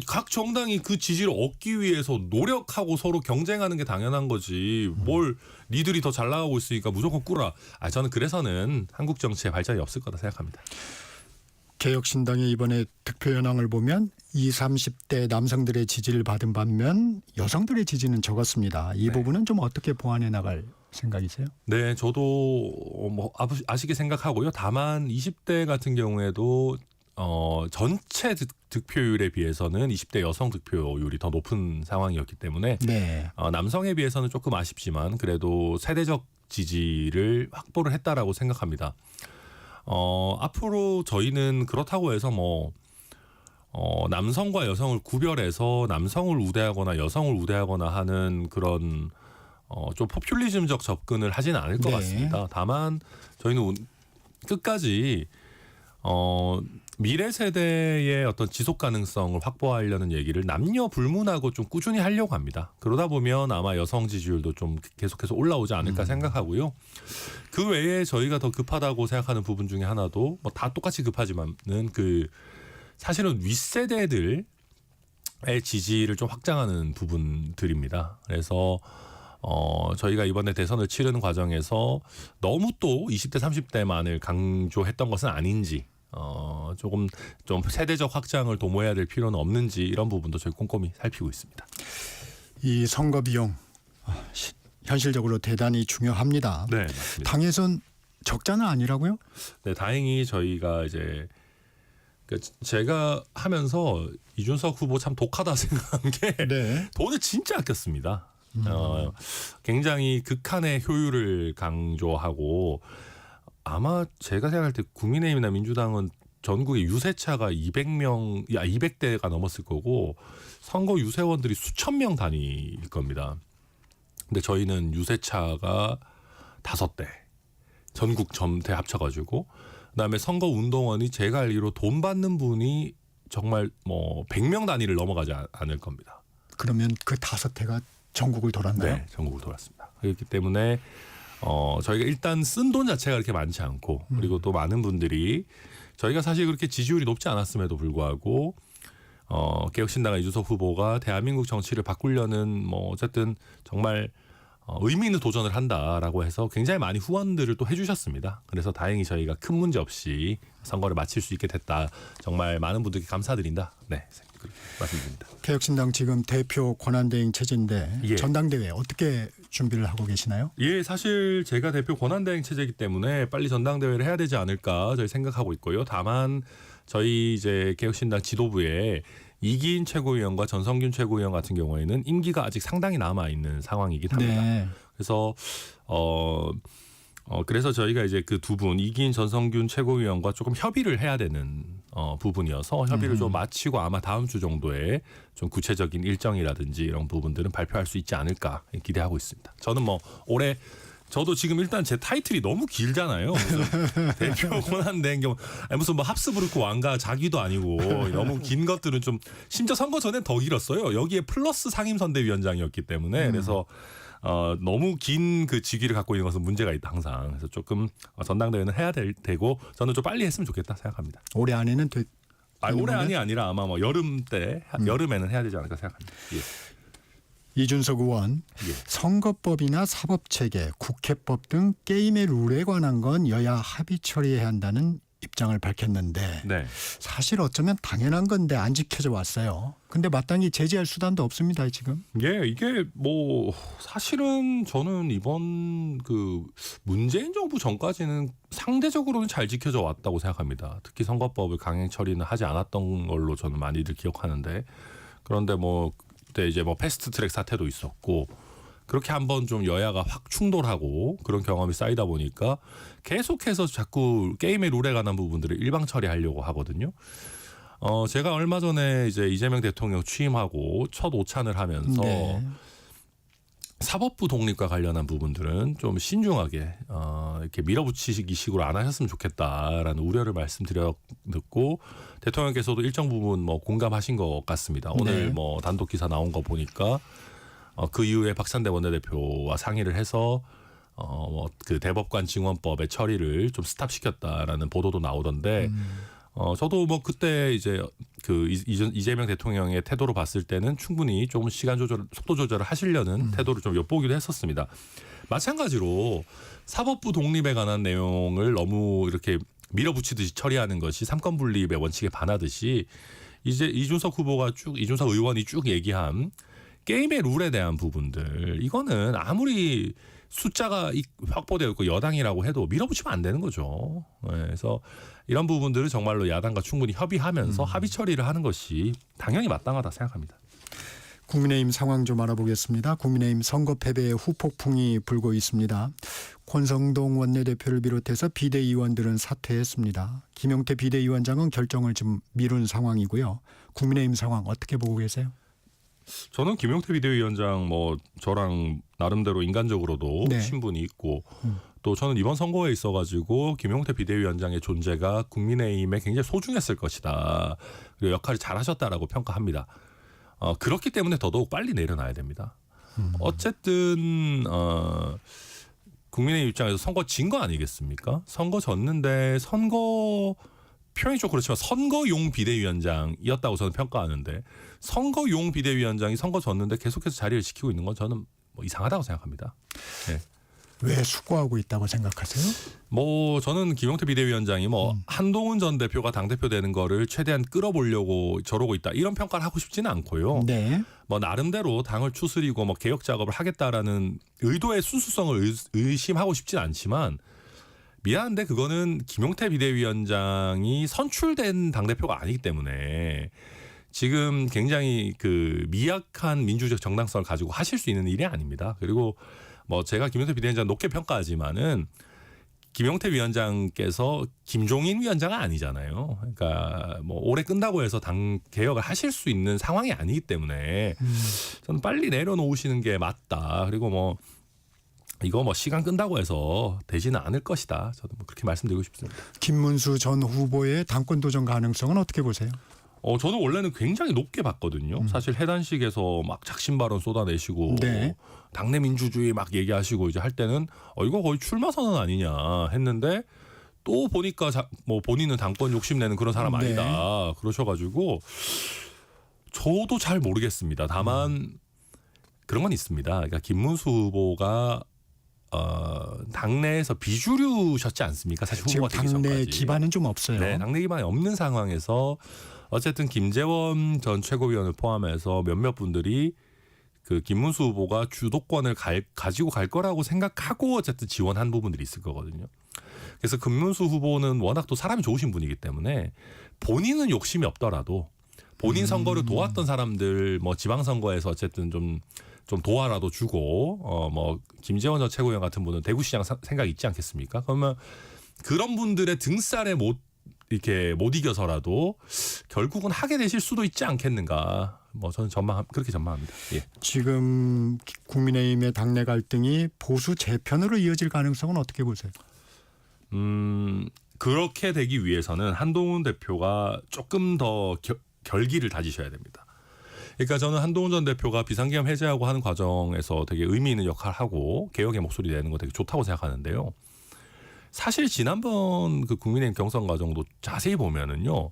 각 정당이 그 지지를 얻기 위해서 노력하고 서로 경쟁하는 게 당연한 거지. 뭘 니들이 더 잘 나가고 있으니까 무조건 꾸라. 저는 그래서는 한국 정치에 발전이 없을 거다 생각합니다. 개혁신당의 이번에 득표 현황을 보면 20, 30대 남성들의 지지를 받은 반면 여성들의 지지는 적었습니다. 이 부분은 좀 어떻게 보완해 나갈 생각이세요? 네, 저도 아시게 생각하고요. 다만 20대 같은 경우에도 전체 득표율에 비해서는 20대 여성 득표율이 더 높은 상황이었기 때문에 네. 남성에 비해서는 조금 아쉽지만 그래도 세대적 지지를 확보를 했다라고 생각합니다. 앞으로 저희는 그렇다고 해서 남성과 여성을 구별해서 남성을 우대하거나 여성을 우대하거나 하는 그런 좀 포퓰리즘적 접근을 하지는 않을 것 네. 같습니다. 다만 저희는 끝까지 미래 세대의 어떤 지속 가능성을 확보하려는 얘기를 남녀 불문하고 좀 꾸준히 하려고 합니다. 그러다 보면 아마 여성 지지율도 좀 계속해서 올라오지 않을까 생각하고요. 그 외에 저희가 더 급하다고 생각하는 부분 중에 하나도 다 똑같이 급하지만은 사실은 윗세대들의 지지를 좀 확장하는 부분들입니다. 그래서 저희가 이번에 대선을 치르는 과정에서 너무 또 20대 30대만을 강조했던 것은 아닌지 조금 좀 세대적 확장을 도모해야 될 필요는 없는지 이런 부분도 저희 꼼꼼히 살피고 있습니다. 이 선거 비용 현실적으로 대단히 중요합니다. 네, 맞습니다. 당에선 적자는 아니라고요? 네, 다행히 저희가 이제 제가 하면서 이준석 후보 참 독하다 생각한 게 네. 돈을 진짜 아꼈습니다. 굉장히 극한의 효율을 강조하고 아마 제가 생각할 때 국민의힘이나 민주당은 전국에 유세차가 200대가 넘었을 거고 선거 유세원들이 수천 명 단위일 겁니다. 근데 저희는 유세차가 5대 전국 전체 합쳐가지고 그다음에 선거 운동원이 제가 알기로 돈 받는 분이 정말 100명 단위를 넘어가지 않을 겁니다. 그러면 그 5대가 전국을 돌았나요? 네, 전국을 돌았습니다. 그렇기 때문에 저희가 일단 쓴 돈 자체가 그렇게 많지 않고 그리고 또 많은 분들이 저희가 사실 그렇게 지지율이 높지 않았음에도 불구하고 개혁신당의 이준석 후보가 대한민국 정치를 바꾸려는 어쨌든 정말 의미 있는 도전을 한다라고 해서 굉장히 많이 후원들을 또 해주셨습니다. 그래서 다행히 저희가 큰 문제 없이 선거를 마칠 수 있게 됐다. 정말 많은 분들께 감사드린다. 네, 그렇게 말씀드립니다. 개혁신당 지금 대표 권한대행 체제인데 예. 전당대회 어떻게 준비를 하고 계시나요? 예, 사실 제가 대표 권한대행 체제이기 때문에 빨리 전당대회를 해야 되지 않을까 저희 생각하고 있고요. 다만 저희 이제 개혁신당 지도부에 이기인 최고위원과 전성균 최고위원 같은 경우에는 임기가 아직 상당히 남아 있는 상황이긴 합니다. 네. 그래서 그래서 저희가 이제 그 두 분 이기인 전성균 최고위원과 조금 협의를 해야 되는 부분이어서 협의를 좀 마치고 아마 다음 주 정도에 좀 구체적인 일정이라든지 이런 부분들은 발표할 수 있지 않을까 기대하고 있습니다. 저는 뭐 올해 저도 지금 일단 제 타이틀이 너무 길잖아요. 무슨 대표 권한대행 경우 무슨 뭐 합스부르크 왕가 자기도 아니고 너무 긴 것들은 좀 심지어 선거 전엔 더 길었어요. 여기에 플러스 상임선대위원장이었기 때문에 그래서 너무 긴 그 직위를 갖고 있는 것은 문제가 있다 항상. 그래서 조금 전당대회는 해야 되고 저는 좀 빨리 했으면 좋겠다 생각합니다. 올해 안에는 올해 안이 아니라 아마 뭐 여름 때 여름에는 해야 되지 않을까 생각합니다. 예. 이준석 의원, 예. 선거법이나 사법체계, 국회법 등 게임의 룰에 관한 건 여야 합의 처리해야 한다는 입장을 밝혔는데 네. 사실 어쩌면 당연한 건데 안 지켜져 왔어요. 근데 마땅히 제재할 수단도 없습니다 지금. 예, 이게 뭐 사실은 저는 이번 그 문재인 정부 전까지는 상대적으로는 잘 지켜져 왔다고 생각합니다. 특히 선거법을 강행 처리는 하지 않았던 걸로 저는 많이들 기억하는데 그런데 뭐 그때 이제 뭐 패스트트랙 사태도 있었고 그렇게 한번 좀 여야가 확 충돌하고 그런 경험이 쌓이다 보니까 계속해서 자꾸 게임의 룰에 관한 부분들을 일방 처리하려고 하거든요. 제가 얼마 전에 이제 이재명 대통령 취임하고 첫 오찬을 하면서 네. 사법부 독립과 관련한 부분들은 좀 신중하게 이렇게 밀어붙이기식으로 안 하셨으면 좋겠다라는 우려를 말씀드렸고 대통령께서도 일정 부분 뭐 공감하신 것 같습니다. 오늘 네. 뭐 단독 기사 나온 거 보니까 그 이후에 박찬대 원내대표와 상의를 해서 그 대법관 증언법의 처리를 좀 스탑시켰다라는 보도도 나오던데 저도 뭐 그때 이제 그 이재명 대통령의 태도로 봤을 때는 충분히 조금 시간 조절, 속도 조절을 하시려는 태도를 좀 엿보기도 했었습니다. 마찬가지로 사법부 독립에 관한 내용을 너무 이렇게 밀어붙이듯이 처리하는 것이 삼권 분립의 원칙에 반하듯이 이제 이준석 의원이 쭉 얘기한 게임의 룰에 대한 부분들 이거는 아무리 숫자가 확보되어 있고 여당이라고 해도 밀어붙이면 안 되는 거죠. 그래서 이런 부분들을 정말로 야당과 충분히 협의하면서 합의 처리를 하는 것이 당연히 마땅하다 생각합니다. 국민의힘 상황 좀 알아보겠습니다. 국민의힘 선거 패배의 후폭풍이 불고 있습니다. 권성동 원내대표를 비롯해서 비대위원들은 사퇴했습니다. 김용태 비대위원장은 결정을 좀 미룬 상황이고요. 국민의힘 상황 어떻게 보고 계세요? 저는 김용태 비대위원장 뭐 저랑 나름대로 인간적으로도 네. 친분이 있고 또 저는 이번 선거에 있어가지고 김용태 비대위원장의 존재가 국민의힘에 굉장히 소중했을 것이다. 그리고 역할을 잘하셨다라고 평가합니다. 그렇기 때문에 더더욱 빨리 내려놔야 됩니다. 어쨌든 국민의힘 입장에서 선거 진 거 아니겠습니까? 선거 졌는데 표현이 좀 그렇지만 선거용 비대위원장이었다고 저는 평가하는데 선거용 비대위원장이 선거 졌는데 계속해서 자리를 지키고 있는 건 저는 뭐 이상하다고 생각합니다. 네. 왜 수고하고 있다고 생각하세요? 뭐 저는 김용태 비대위원장이 뭐 한동훈 전 대표가 당대표 되는 거를 최대한 끌어보려고 저러고 있다 이런 평가를 하고 싶지는 않고요. 네. 뭐 나름대로 당을 추스리고 뭐 개혁 작업을 하겠다라는 의도의 순수성을 의심하고 싶진 않지만 미안한데 그거는 김용태 비대위원장이 선출된 당대표가 아니기 때문에 지금 굉장히 그 미약한 민주적 정당성을 가지고 하실 수 있는 일이 아닙니다. 그리고 뭐 제가 김용태 비대위원장 높게 평가하지만은 김용태 위원장께서 김종인 위원장은 아니잖아요. 그러니까 뭐 올해 끝나고 해서 당 개혁을 하실 수 있는 상황이 아니기 때문에 저는 빨리 내려놓으시는 게 맞다. 그리고 뭐 이거 뭐 시간 끈다고 해서 되지는 않을 것이다. 저도 뭐 그렇게 말씀드리고 싶습니다. 김문수 전 후보의 당권 도전 가능성은 어떻게 보세요? 저는 원래는 굉장히 높게 봤거든요. 사실 해단식에서 막 작심 발언 쏟아내시고 네. 당내 민주주의 막 얘기하시고 이제 할 때는 이거 거의 출마 선언 아니냐 했는데 또 보니까 뭐 본인은 당권 욕심내는 그런 사람 아니다. 네. 그러셔가지고 저도 잘 모르겠습니다. 다만 그런 건 있습니다. 그러니까 김문수 후보가 당내에서 비주류셨지 않습니까? 사실 지금 후보가 되기 당내 전까지. 기반은 좀 없어요. 네, 당내 기반이 없는 상황에서 어쨌든 김재원 전 최고위원을 포함해서 몇몇 분들이 그 김문수 후보가 주도권을 가지고 갈 거라고 생각하고 어쨌든 지원한 부분들이 있을 거거든요. 그래서 김문수 후보는 워낙 또 사람이 좋으신 분이기 때문에 본인은 욕심이 없더라도 본인 선거를 도왔던 사람들 뭐 지방선거에서 어쨌든 좀 좀 도와라도 주고 뭐 김재원 전 최고위원 같은 분은 대구시장 생각 있지 않겠습니까? 그러면 그런 분들의 등살에 못 이겨서라도 결국은 하게 되실 수도 있지 않겠는가. 뭐 저는 그렇게 전망합니다. 예. 지금 국민의힘의 당내 갈등이 보수 재편으로 이어질 가능성은 어떻게 보세요? 그렇게 되기 위해서는 한동훈 대표가 조금 더 결기를 다지셔야 됩니다. 그러니까 저는 한동훈 전 대표가 비상계엄 해제하고 하는 과정에서 되게 의미 있는 역할을 하고 개혁의 목소리 내는 거 되게 좋다고 생각하는데요. 사실 지난번 그 국민의힘 경선 과정도 자세히 보면은요.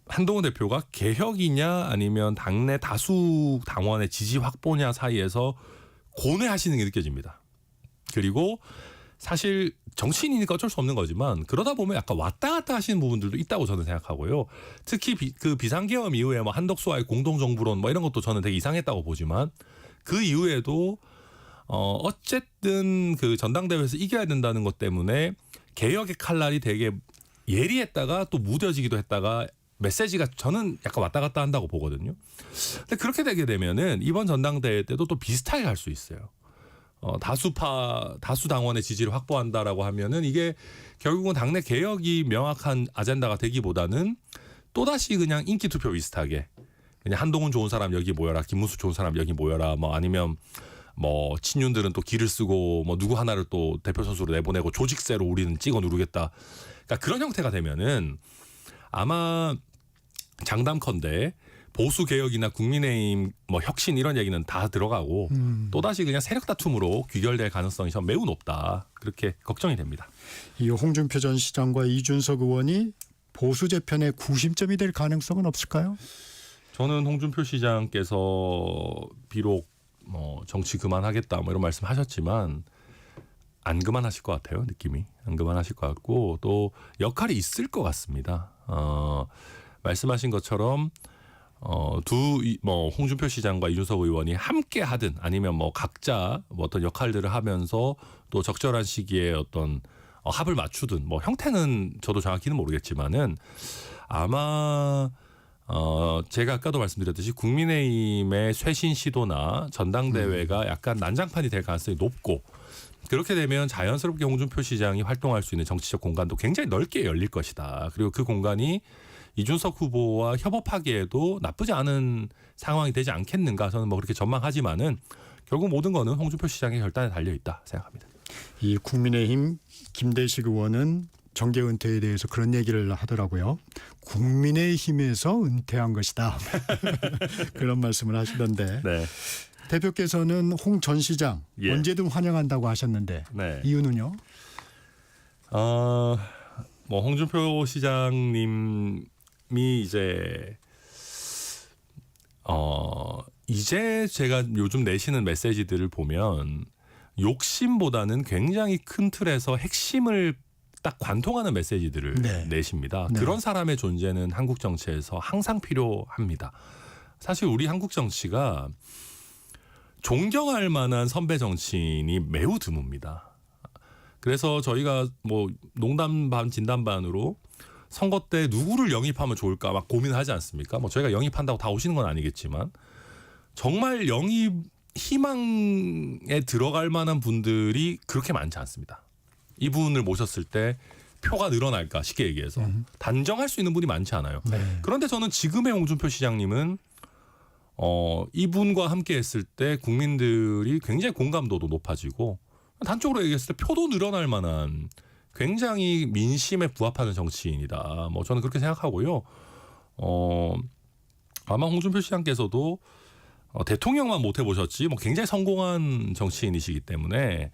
한동훈 대표가 개혁이냐 아니면 당내 다수 당원의 지지 확보냐 사이에서 고뇌하시는 게 느껴집니다. 그리고 사실 정치인이니까 어쩔 수 없는 거지만 그러다 보면 약간 왔다 갔다 하시는 부분들도 있다고 저는 생각하고요. 특히 그 비상계엄 이후에 뭐 한덕수와의 공동정부론 뭐 이런 것도 저는 되게 이상했다고 보지만 그 이후에도 어쨌든 그 전당대회에서 이겨야 된다는 것 때문에 개혁의 칼날이 되게 예리했다가 또 무뎌지기도 했다가 메시지가 저는 약간 왔다 갔다 한다고 보거든요. 근데 그렇게 되게 되면은 이번 전당대회 때도 또 비슷하게 갈 수 있어요. 다수 당원의 지지를 확보한다라고 하면은 이게 결국은 당내 개혁이 명확한 아젠다가 되기보다는 또다시 그냥 인기 투표 비슷하게 그냥 한동훈 좋은 사람 여기 모여라, 김문수 좋은 사람 여기 모여라, 뭐 아니면 뭐 친윤들은 또 기를 쓰고 뭐 누구 하나를 또 대표 선수로 내보내고 조직세로 우리는 찍어 누르겠다. 그러니까 그런 형태가 되면은 아마 장담컨대 보수 개혁이나 국민의힘 뭐 혁신 이런 얘기는 다 들어가고 또다시 그냥 세력 다툼으로 귀결될 가능성이 전 매우 높다. 그렇게 걱정이 됩니다. 이 홍준표 전 시장과 이준석 의원이 보수 재편의 구심점이 될 가능성은 없을까요? 저는 홍준표 시장께서 비록 뭐 정치 그만하겠다 뭐 이런 말씀하셨지만 안 그만하실 것 같아요. 느낌이 안 그만하실 것 같고 또 역할이 있을 것 같습니다. 말씀하신 것처럼 뭐 홍준표 시장과 이준석 의원이 함께 하든 아니면 뭐 각자 뭐 어떤 역할들을 하면서 또 적절한 시기에 어떤 합을 맞추든 뭐 형태는 저도 정확히는 모르겠지만은 아마 제가 아까도 말씀드렸듯이 국민의힘의 쇄신 시도나 전당대회가 약간 난장판이 될 가능성이 높고 그렇게 되면 자연스럽게 홍준표 시장이 활동할 수 있는 정치적 공간도 굉장히 넓게 열릴 것이다. 그리고 그 공간이 이준석 후보와 협업하기에도 나쁘지 않은 상황이 되지 않겠는가. 저는 뭐 그렇게 전망하지만은 결국 모든 거는 홍준표 시장의 결단에 달려 있다 생각합니다. 이 국민의힘 김대식 의원은 정계 은퇴에 대해서 그런 얘기를 하더라고요. 국민의힘에서 은퇴한 것이다. 그런 말씀을 하시던데 네. 대표께서는 홍 전 시장 예. 언제든 환영한다고 하셨는데 네. 이유는요? 뭐 홍준표 시장님이 이제 제가 요즘 내시는 메시지들을 보면 욕심보다는 굉장히 큰 틀에서 핵심을 딱 관통하는 메시지들을 네. 내십니다. 네. 그런 사람의 존재는 한국 정치에서 항상 필요합니다. 사실 우리 한국 정치가 존경할 만한 선배 정치인이 매우 드뭅니다. 그래서 저희가 뭐 농담 반 진담 반으로 선거 때 누구를 영입하면 좋을까 막 고민하지 않습니까? 뭐 저희가 영입한다고 다 오시는 건 아니겠지만 정말 영입 희망에 들어갈 만한 분들이 그렇게 많지 않습니다. 이분을 모셨을 때 표가 늘어날까 쉽게 얘기해서 단정할 수 있는 분이 많지 않아요. 네. 그런데 저는 지금의 홍준표 시장님은 이분과 함께 했을 때 국민들이 굉장히 공감도도 높아지고 단적으로 얘기했을 때 표도 늘어날 만한 굉장히 민심에 부합하는 정치인이다. 뭐 저는 그렇게 생각하고요. 아마 홍준표 시장께서도 대통령만 못 해보셨지 뭐 굉장히 성공한 정치인이시기 때문에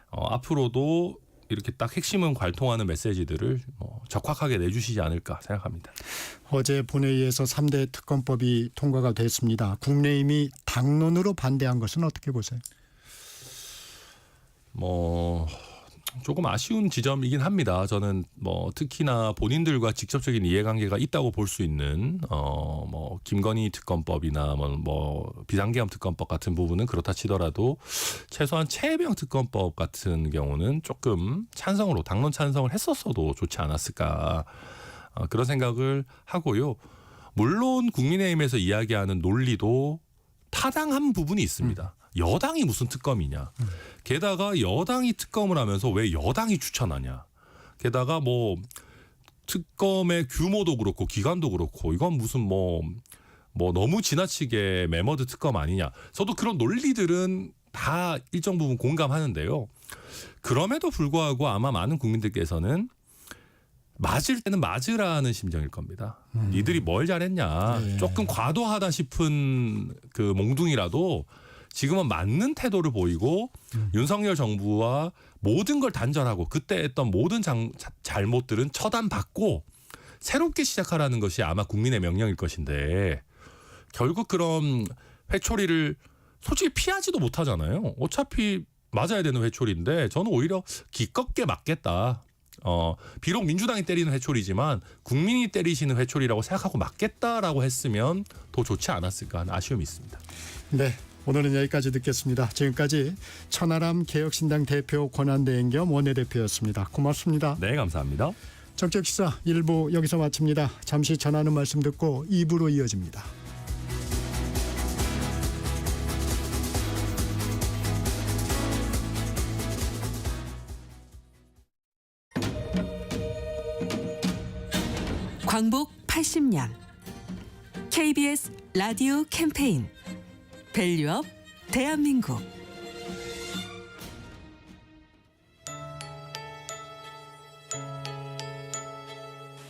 앞으로도 이렇게 딱 핵심은 관통하는 메시지들을 적확하게 내주시지 않을까 생각합니다. 어제 본회의에서 3대 특검법이 통과가 됐습니다. 국민의힘이 당론으로 반대한 것은 어떻게 보세요? 뭐 조금 아쉬운 지점이긴 합니다. 저는 뭐 특히나 본인들과 직접적인 이해관계가 있다고 볼 수 있는 뭐 김건희 특검법이나 뭐 비상계엄 특검법 같은 부분은 그렇다 치더라도 최소한 최혜병 특검법 같은 경우는 조금 당론 찬성을 했었어도 좋지 않았을까 그런 생각을 하고요. 물론 국민의힘에서 이야기하는 논리도 타당한 부분이 있습니다. 여당이 무슨 특검이냐. 게다가 여당이 특검을 하면서 왜 여당이 추천하냐. 게다가 뭐 특검의 규모도 그렇고 기간도 그렇고 이건 무슨 뭐 너무 지나치게 매머드 특검 아니냐. 저도 그런 논리들은 다 일정 부분 공감하는데요. 그럼에도 불구하고 아마 많은 국민들께서는 맞을 때는 맞으라는 심정일 겁니다. 니들이 뭘 잘했냐. 네. 조금 과도하다 싶은 그 몽둥이라도 지금은 맞는 태도를 보이고 윤석열 정부와 모든 걸 단절하고 그때 했던 모든 잘못들은 처단받고 새롭게 시작하라는 것이 아마 국민의 명령일 것인데 결국 그런 회초리를 솔직히 피하지도 못하잖아요. 어차피 맞아야 되는 회초리인데 저는 오히려 기껍게 맞겠다. 비록 민주당이 때리는 회초리지만 국민이 때리시는 회초리라고 생각하고 맞겠다라고 했으면 더 좋지 않았을까 하는 아쉬움이 있습니다. 네, 오늘은 여기까지 듣겠습니다. 지금까지 천하람 개혁신당 대표 권한대행 겸 원내대표였습니다. 고맙습니다. 네, 감사합니다. 정책시사 1부 여기서 마칩니다. 잠시 전하는 말씀 듣고 2부로 이어집니다. 광복 80년 KBS 라디오 캠페인 밸류업 대한민국.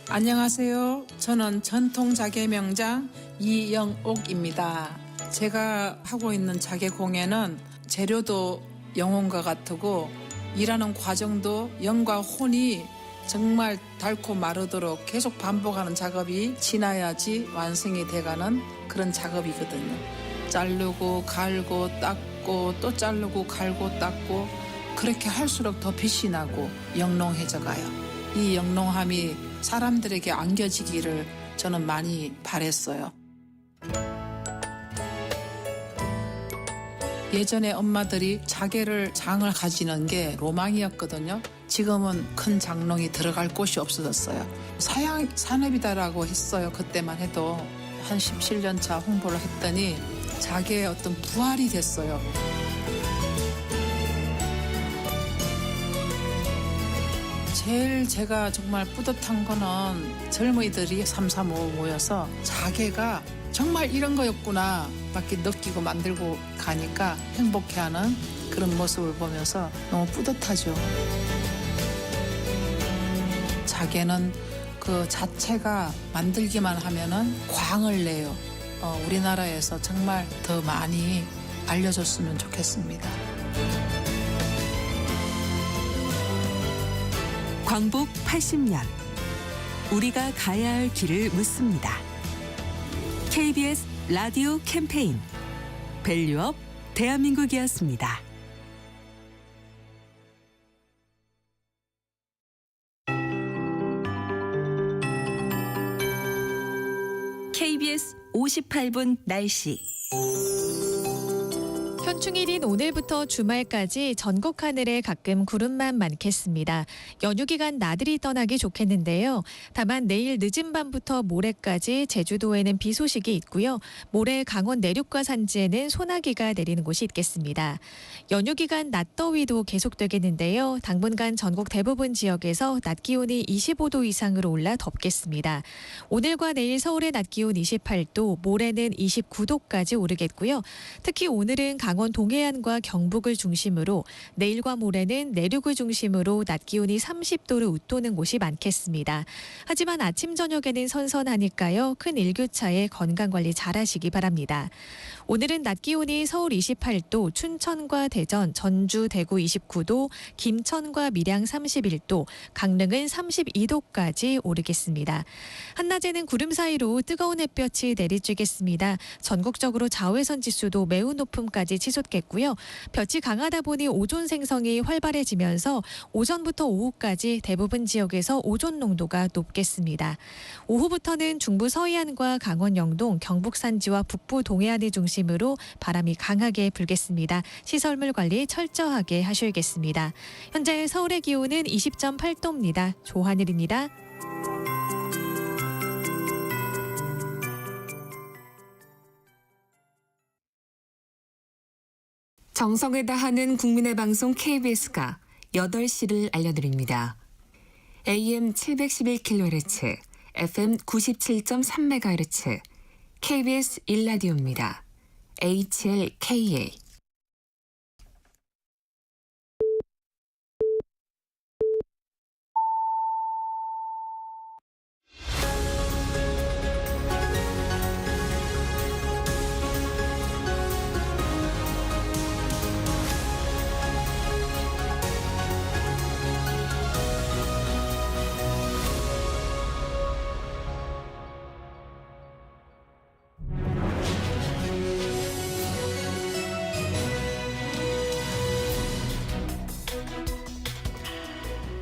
안녕하세요. 저는 전통 자개 명장 이영옥입니다. 제가 하고 있는 자개 공예는 재료도 영혼과 같고 일하는 과정도 영과 혼이 정말 닳고 마르도록 계속 반복하는 작업이 지나야지 완성이 돼가는 그런 작업이거든요. 자르고 갈고 닦고 또 자르고 갈고 닦고 그렇게 할수록 더 빛이 나고 영롱해져 가요. 이 영롱함이 사람들에게 안겨지기를 저는 많이 바랬어요. 예전에 엄마들이 자개를 장을 가지는 게 로망이었거든요. 지금은 큰 장롱이 들어갈 곳이 없어졌어요. 사양 산업이다라고 했어요. 그때만 해도 한 17년 차 홍보를 했더니 자개의 어떤 부활이 됐어요. 제일 제가 정말 뿌듯한 거는 젊은이들이 335 모여서 자개가 정말 이런 거였구나 밖에 느끼고 만들고 가니까 행복해하는 그런 모습을 보면서 너무 뿌듯하죠. 자개는 그 자체가 만들기만 하면은 광을 내요. 우리나라에서 정말 더 많이 알려줬으면 좋겠습니다. 광복 80년 우리가 가야 할 길을 묻습니다. KBS 라디오 캠페인 밸류업 대한민국이었습니다. KBS 58분 날씨. 현충일인 오늘부터 주말까지 전국 하늘에 가끔 구름만 많겠습니다. 연휴 기간 나들이 떠나기 좋겠는데요. 다만 내일 늦은 밤부터 모레까지 제주도에는 비 소식이 있고요. 모레 강원 내륙과 산지에는 소나기가 내리는 곳이 있겠습니다. 연휴 기간 낮더위도 계속되겠는데요. 당분간 전국 대부분 지역에서 낮 기온이 25도 이상으로 올라 덥겠습니다. 오늘과 내일 서울의 낮 기온 28도, 모레는 29도까지 오르겠고요. 특히 오늘은 강원 동해안과 경북을 중심으로 내일과 모레는 내륙을 중심으로 낮 기온이 30도를 웃도는 곳이 많겠습니다. 하지만 아침 저녁에는 선선하니까요. 큰 일교차에 건강관리 잘하시기 바랍니다. 오늘은 낮 기온이 서울 28도, 춘천과 대전, 전주, 대구 29도, 김천과 밀양 31도, 강릉은 32도까지 오르겠습니다. 한낮에는 구름 사이로 뜨거운 햇볕이 내리쬐겠습니다. 전국적으로 자외선 지수도 매우 높음까지 치솟겠고요. 볕이 강하다 보니 오존 생성이 활발해지면서 오전부터 오후까지 대부분 지역에서 오존 농도가 높겠습니다. 오후부터는 중부 서해안과 강원 영동, 경북 산지와 북부 동해안을 중심으로 바람이 강하게 불겠습니다. 시설물 관리 철저하게 하셔야겠습니다. 현재 서울의 기온은 20.8도입니다. 조하늘입니다. 정성을 다하는 국민의 방송 KBS가 8시를 알려드립니다. AM 711kHz, FM 97.3MHz, KBS 1라디오입니다. HLKA.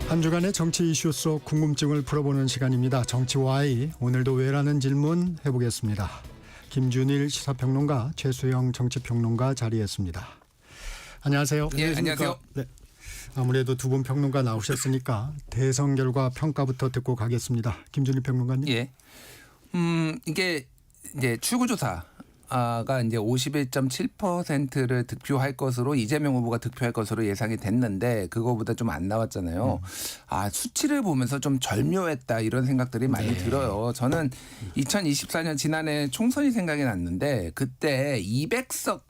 한 주간의 정치 이슈 속 궁금증을 풀어보는 시간입니다. 정치 Y, 오늘도 왜라는 질문 해보겠습니다. 김준일 시사평론가, 최수영 정치평론가 자리했습니다. 안녕하세요. 예, 안녕하세요. 네. 아무래도 두 분 평론가 나오셨으니까 대선 결과 평가부터 듣고 가겠습니다. 김준일 평론가님. 예. 이게 이제 출구조사가 이제 51.7%를 득표할 것으로 이재명 후보가 득표할 것으로 예상이 됐는데 그거보다 좀 안 나왔잖아요. 아, 수치를 보면서 좀 절묘했다 이런 생각들이 많이 들어요. 저는 2024년 지난해 총선이 생각이 났는데 그때 200석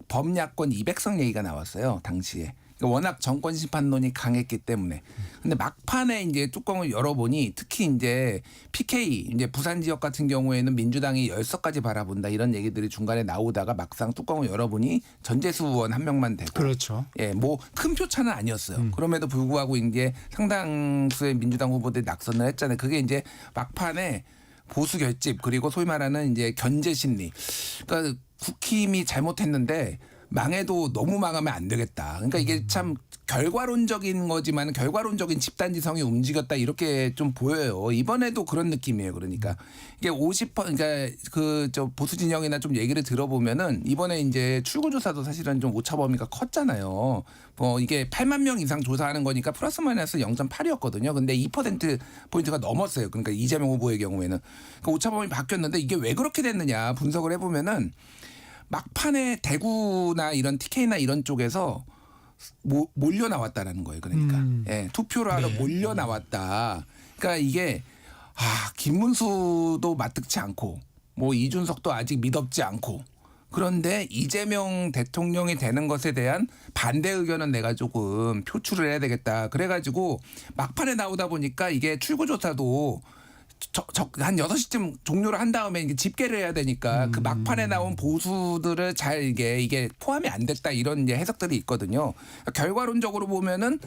범야권 200석 얘기가 나왔어요. 당시에. 워낙 정권 심판론이 강했기 때문에. 근데 막판에 이제 뚜껑을 열어보니 특히 이제 PK 이제 부산 지역 같은 경우에는 민주당이 10석까지 바라본다 이런 얘기들이 중간에 나오다가 막상 뚜껑을 열어보니 전재수 의원 한 명만 되고. 그렇죠. 예, 뭐 큰 표차는 아니었어요. 그럼에도 불구하고 이제 상당수의 민주당 후보들이 낙선을 했잖아요. 그게 이제 막판에 보수 결집 그리고 소위 말하는 이제 견제 심리. 그러니까 국힘이 잘못했는데 망해도 너무 망하면 안 되겠다. 그러니까 이게 참 결과론적인 거지만 결과론적인 집단지성이 움직였다 이렇게 좀 보여요. 이번에도 그런 느낌이에요. 그러니까 이게 50% 그러니까 그 저 보수 진영이나 좀 얘기를 들어보면은 이번에 이제 출구조사도 사실은 좀 오차 범위가 컸잖아요. 뭐 이게 8만 명 이상 조사하는 거니까 플러스 마이너스 0.8이었거든요. 근데 2% 포인트가 넘었어요. 그러니까 이재명 후보의 경우에는 그러니까 오차 범위 바뀌었는데 이게 왜 그렇게 됐느냐 분석을 해보면은. 막판에 대구나 이런 TK나 이런 쪽에서 몰려 나왔다라는 거예요. 그러니까 예, 투표를 하러 몰려 나왔다. 그러니까 이게 김문수도 맞득치 않고 뭐 이준석도 아직 믿업지 않고 그런데 이재명 대통령이 되는 것에 대한 반대 의견은 내가 조금 표출을 해야 되겠다. 그래가지고 막판에 나오다 보니까 이게 출구조사도 한 6시쯤 종료를 한 다음에 이게 집계를 해야 되니까 그 막판에 나온 보수들을 잘 이게 포함이 안 됐다 이런 이제 해석들이 있거든요. 결과론적으로 보면은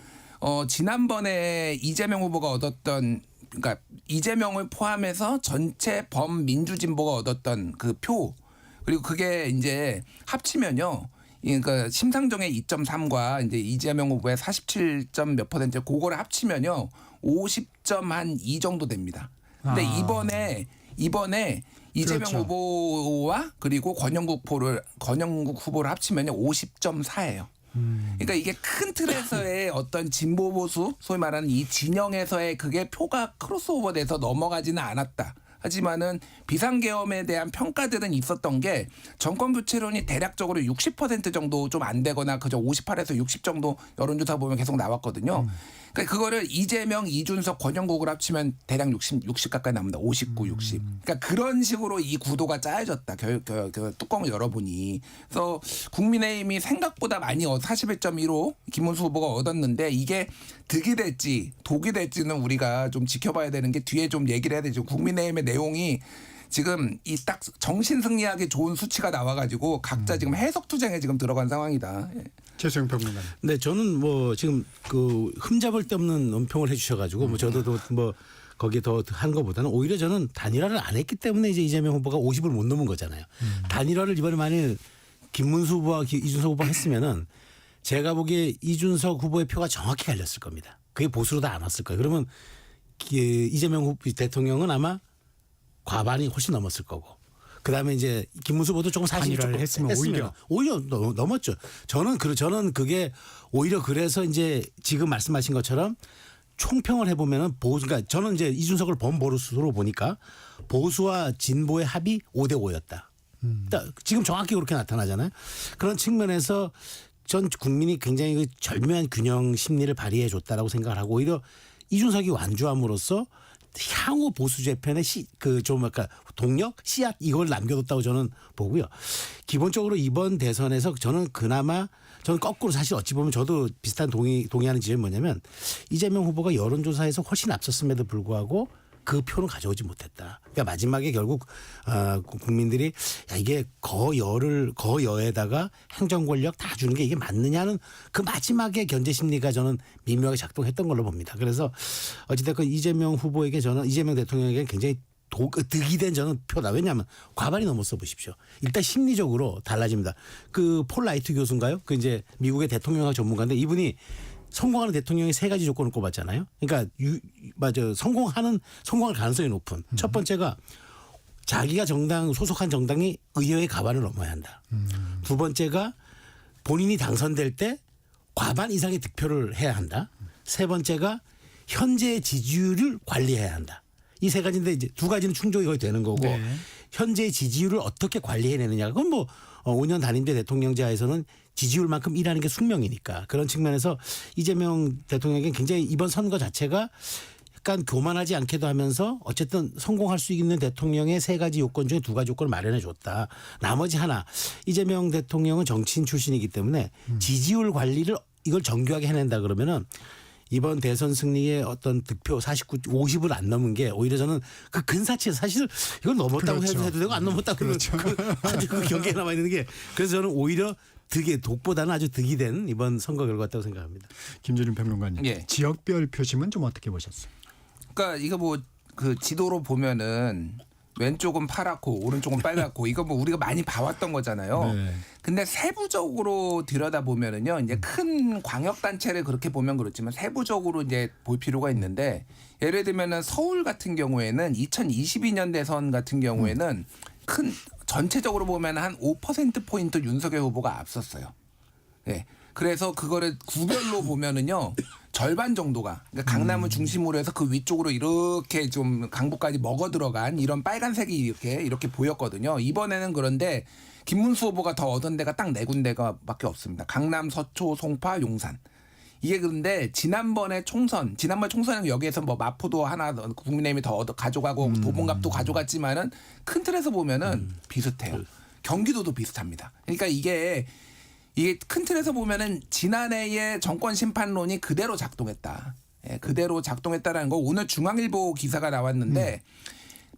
지난번에 이재명 후보가 얻었던 그러니까 이재명을 포함해서 전체 범민주진보가 얻었던 그 표 그리고 그게 이제 합치면요. 그러니까 심상정의 2.3과 이제 이재명 후보의 47점 몇 %, 그거를 합치면요. 50.2 정도 됩니다. 근데 이번에 이재명 그렇죠. 후보와 그리고 권영국 후보를 합치면 50.4예요. 그러니까 이게 큰 틀에서의 어떤 진보 보수 소위 말하는 이 진영에서의 그게 표가 크로스오버돼서 넘어가지는 않았다. 하지만은 비상계엄에 대한 평가들은 있었던 게 정권 교체론이 대략적으로 60% 정도 좀 안 되거나 그저 58에서 60 정도 여론조사 보면 계속 나왔거든요. 그러니까 그거를 이재명, 이준석, 권영국을 합치면 대략 60 가까이 나옵니다. 59, 60. 그러니까 그런 식으로 이 구도가 짜여졌다. 뚜껑을 열어보니. 그래서 국민의힘이 생각보다 많이 41.15 김문수 후보가 얻었는데 이게 득이 될지 독이 될지는 우리가 좀 지켜봐야 되는 게 뒤에 좀 얘기를 해야 되죠. 국민의힘의 내용이 지금 이 딱 정신승리하기 좋은 수치가 나와가지고 각자 지금 해석 투쟁에 지금 들어간 상황이다. 예. 최수영 평론가. 네, 저는 뭐 지금 그 흠잡을 데 없는 논평을 해주셔가지고 뭐 저도 뭐 거기에 더 한 것보다는 오히려 저는 단일화를 안 했기 때문에 이제 이재명 후보가 50을 못 넘은 거잖아요. 단일화를 이번에 만약 김문수 후보와 이준석 후보가 했으면은 제가 보기에 이준석 후보의 표가 정확히 갈렸을 겁니다. 그게 보수로 다 안 왔을 거예요. 그러면 이재명 후보 대통령은 아마 과반이 훨씬 넘었을 거고. 그다음에 이제 김문수 후보도 조금 사실 단일화를 조금 했으면 오히려 넘었죠. 저는 그게 오히려 그래서 이제 지금 말씀하신 것처럼 총평을 해보면은 그러니까 저는 이제 이준석을 범보수로 보니까 보수와 진보의 합이 5대 5였다. 지금 정확히 그렇게 나타나잖아요. 그런 측면에서 전 국민이 굉장히 그 절묘한 균형 심리를 발휘해 줬다라고 생각을 하고 오히려 이준석이 완주함으로써 향후 보수 재편의 좀 아까 동력, 씨앗 이걸 남겨뒀다고 저는 보고요. 기본적으로 이번 대선에서 저는 거꾸로 사실 어찌 보면 저도 비슷한 동의하는 지점이 뭐냐면 이재명 후보가 여론조사에서 훨씬 앞섰음에도 불구하고 그 표는 가져오지 못했다. 그러니까 마지막에 결국 국민들이 야 이게 거여에다가 행정 권력 다 주는 게 이게 맞느냐는 그 마지막에 견제 심리가 저는 미묘하게 작동했던 걸로 봅니다. 그래서 어찌됐건 이재명 후보에게 저는 이재명 대통령에게 굉장히 득이 된 저는 표다. 왜냐하면 과반이 넘었어 보십시오. 일단 심리적으로 달라집니다. 그 폴 라이트 교수인가요? 그 이제 미국의 대통령학 전문가인데 이분이 성공하는 대통령이 3가지 조건을 꼽았잖아요. 그러니까 성공할 가능성이 높은 첫 번째가 자기가 소속한 정당이 의회의 과반을 넘어야 한다. 두 번째가 본인이 당선될 때 과반 이상의 득표를 해야 한다. 세 번째가 현재의 지지율을 관리해야 한다. 이 3가지인데 이제 2가지는 충족이 거의 되는 거고 네. 현재의 지지율을 어떻게 관리해내느냐. 그건 뭐 5년 단임제 대통령제하에서는 지지율만큼 일하는 게 숙명이니까 그런 측면에서 이재명 대통령에게 굉장히 이번 선거 자체가 약간 교만하지 않게도 하면서 어쨌든 성공할 수 있는 대통령의 3가지 요건 중에 2가지 요건을 마련해 줬다. 나머지 하나 이재명 대통령은 정치인 출신이기 때문에 지지율 관리를 이걸 정교하게 해낸다 그러면은 이번 대선 승리의 어떤 득표 50을 안 넘은 게 오히려 저는 그 근사치에서 사실 이걸 넘었다고 그렇죠. 해도 되고 안 넘었다고 그렇죠. 아주 그 경계에 남아 있는 게 그래서 저는 오히려 독보다는 아주 득이 된 이번 선거 결과 같다고 생각합니다. 김준일 평론가님. 예. 지역별 표심은 좀 어떻게 보셨어요? 그러니까 이거 뭐 그 지도로 보면은 왼쪽은 파랗고 오른쪽은 빨갛고 이거 뭐 우리가 많이 봐왔던 거잖아요. 네. 근데 세부적으로 들여다보면은요. 이제 큰 광역단체를 그렇게 보면 그렇지만 세부적으로 이제 볼 필요가 있는데 예를 들면은 서울 같은 경우에는 2022년 대선 같은 경우에는 전체적으로 보면 한 5%포인트 윤석열 후보가 앞섰어요. 네. 그래서 그거를 구별로 보면은요. 절반 정도가 그러니까 강남을 중심으로 해서 그 위쪽으로 이렇게 좀 강북까지 먹어 들어간 이런 빨간색이 이렇게 보였거든요. 이번에는 그런데 김문수 후보가 더 얻은 데가 딱 4군데가밖에 없습니다. 강남, 서초, 송파, 용산. 이게 그런데 지난번 총선에는 여기에서 뭐 마포도 하나 국민의힘이 더 가져가고 도봉갑도 가져갔지만은 큰 틀에서 보면은 비슷해요. 경기도도 비슷합니다. 그러니까 이게 큰 틀에서 보면은 지난해의 정권 심판론이 그대로 작동했다. 예, 그대로 작동했다라는 거 오늘 중앙일보 기사가 나왔는데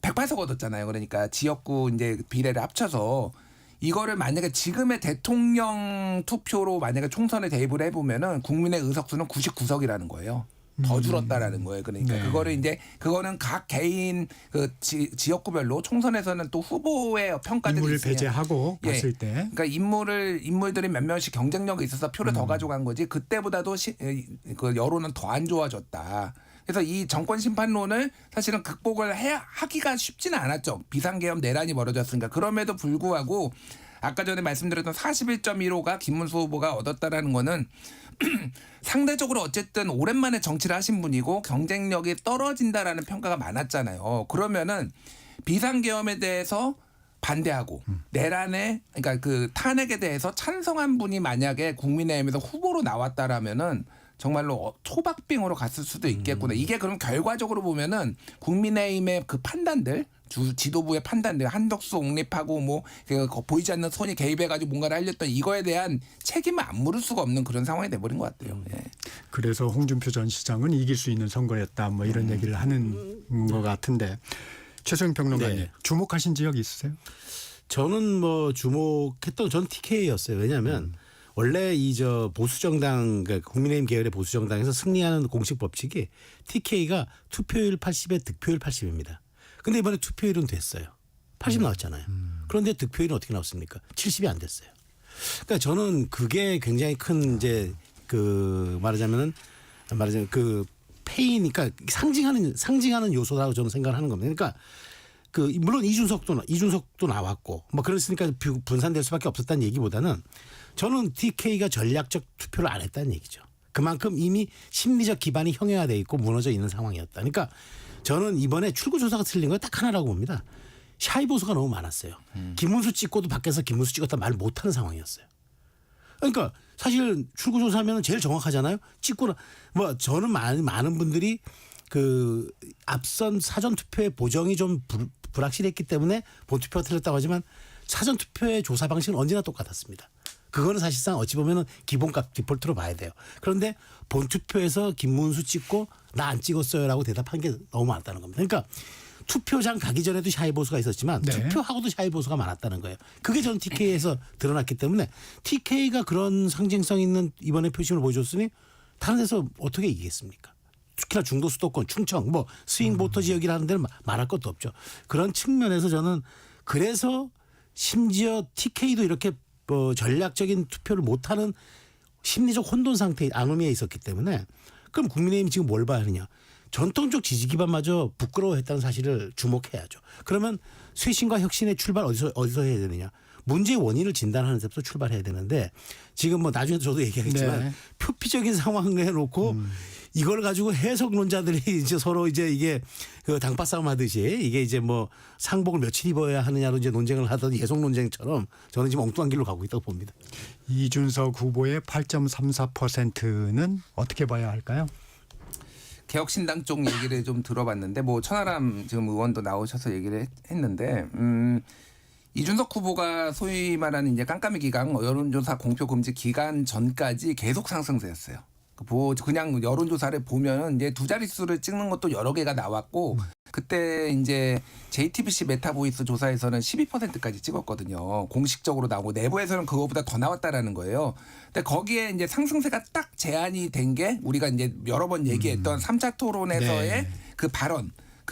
108석 얻었잖아요. 그러니까 지역구 이제 비례를 합쳐서 이거를 만약에 지금의 대통령 투표로 만약에 총선에 대입을 해보면은 국민의 의석수는 99석이라는 거예요. 더 줄었다라는 거예요. 그러니까 네. 그거는 각 개인 그 지역구별로 총선에서는 또 후보의 평가들이 인물을 있으면 배제하고 예. 봤을 때 그러니까 인물들이 몇 명씩 경쟁력이 있어서 표를 더 가져간 거지 그때보다도 그 여론은 더 안 좋아졌다. 그래서 이 정권 심판론을 사실은 극복을 하기가 쉽지는 않았죠. 비상계엄 내란이 벌어졌으니까. 그럼에도 불구하고 아까 전에 말씀드렸던 41.15가 김문수 후보가 얻었다라는 거는 상대적으로 어쨌든 오랜만에 정치를 하신 분이고 경쟁력이 떨어진다라는 평가가 많았잖아요. 그러면은 비상계엄에 대해서 반대하고 내란에 그러니까 그 탄핵에 대해서 찬성한 분이 만약에 국민의힘에서 후보로 나왔다라면은 정말로 초박빙으로 갔을 수도 있겠구나. 이게 그럼 결과적으로 보면은 국민의힘의 그 판단들 지도부의 판단들 한덕수 옹립하고 뭐 보이지 않는 손이 개입해가지고 뭔가를 하렸던 이거에 대한 책임을 안 물을 수가 없는 그런 상황이 돼버린 것 같아요. 예. 그래서 홍준표 전 시장은 이길 수 있는 선거였다 뭐 이런 얘기를 하는 것 같은데 최소영 평론가님 네. 주목하신 지역 있으세요? 저는 뭐 주목했던 전 TK였어요. 왜냐하면 원래 보수정당 그러니까 국민의힘 계열의 보수정당에서 승리하는 공식 법칙이 TK가 투표율 80에 득표율 80입니다. 근데 이번에 투표율은 됐어요. 80 나왔잖아요. 그런데 득표율은 어떻게 나왔습니까? 70이 안 됐어요. 그러니까 저는 그게 굉장히 큰 이제 말하자면 그 페이니까 상징하는 요소라고 저는 생각을 하는 겁니다. 그러니까 물론 이준석도 나왔고 뭐 그랬으니까 분산될 수밖에 없었다는 얘기보다는 저는 TK가 전략적 투표를 안 했다는 얘기죠. 그만큼 이미 심리적 기반이 형해화돼 있고 무너져 있는 상황이었다. 그러니까 저는 이번에 출구조사가 틀린 거 딱 하나라고 봅니다. 샤이 보수가 너무 많았어요. 김문수 찍고도 밖에서 김문수 찍었다 말 못하는 상황이었어요. 그러니까 사실 출구조사하면 제일 정확하잖아요. 찍고 뭐 저는 많은 분들이 그 앞선 사전 투표의 보정이 좀 불확실했기 때문에 본투표가 틀렸다고 하지만 사전 투표의 조사 방식은 언제나 똑같았습니다. 그거는 사실상 어찌 보면은 기본값 디폴트로 봐야 돼요. 그런데 본투표에서 김문수 찍고 나 안 찍었어요라고 대답한 게 너무 많다는 겁니다. 그러니까 투표장 가기 전에도 샤이 보수가 있었지만 네. 투표하고도 샤이 보수가 많았다는 거예요. 그게 저는 TK에서 드러났기 때문에 TK가 그런 상징성 있는 이번에 표심을 보여줬으니 다른 데서 어떻게 이기겠습니까? 특히나 중도 수도권, 충청, 뭐 스윙 보터 지역이라는 데는 말할 것도 없죠. 그런 측면에서 저는 그래서 심지어 TK도 이렇게 전략적인 투표를 못하는 심리적 혼돈 상태에 앙음에 있었기 때문에 그럼 국민의힘이 지금 뭘 봐야 하느냐. 전통적 지지 기반마저 부끄러워했다는 사실을 주목해야죠. 그러면 쇄신과 혁신의 출발 어디서 해야 되느냐. 문제의 원인을 진단하는 데부터 출발해야 되는데 지금 뭐 나중에 저도 얘기하겠지만 네. 표피적인 상황을 해놓고 이걸 가지고 해석론자들이 이제 서로 이제 이게 그 당파 싸움 하듯이 이게 이제 뭐 상복을 며칠 입어야 하느냐로 이제 논쟁을 하던 예속 논쟁처럼 저는 지금 엉뚱한 길로 가고 있다고 봅니다. 이준석 후보의 8.34%는 어떻게 봐야 할까요? 개혁신당 쪽 얘기를 좀 들어봤는데 뭐 천하람 지금 의원도 나오셔서 얘기를 했는데 이준석 후보가 소위 말하는 이제 깜깜이 기간 여론조사 공표 금지 기간 전까지 계속 상승세였어요. 그냥 여론조사를 보면 이제 두 자릿수를 찍는 것도 여러 개가 나왔고 그때 이제 JTBC 메타보이스 조사에서는 12%까지 찍었거든요. 공식적으로 나오고 내부에서는 그거보다 더 나왔다라는 거예요. 근데 거기에 이제 상승세가 딱 제한이 된 게 우리가 이제 여러 번 얘기했던 3차 토론에서의 네. 그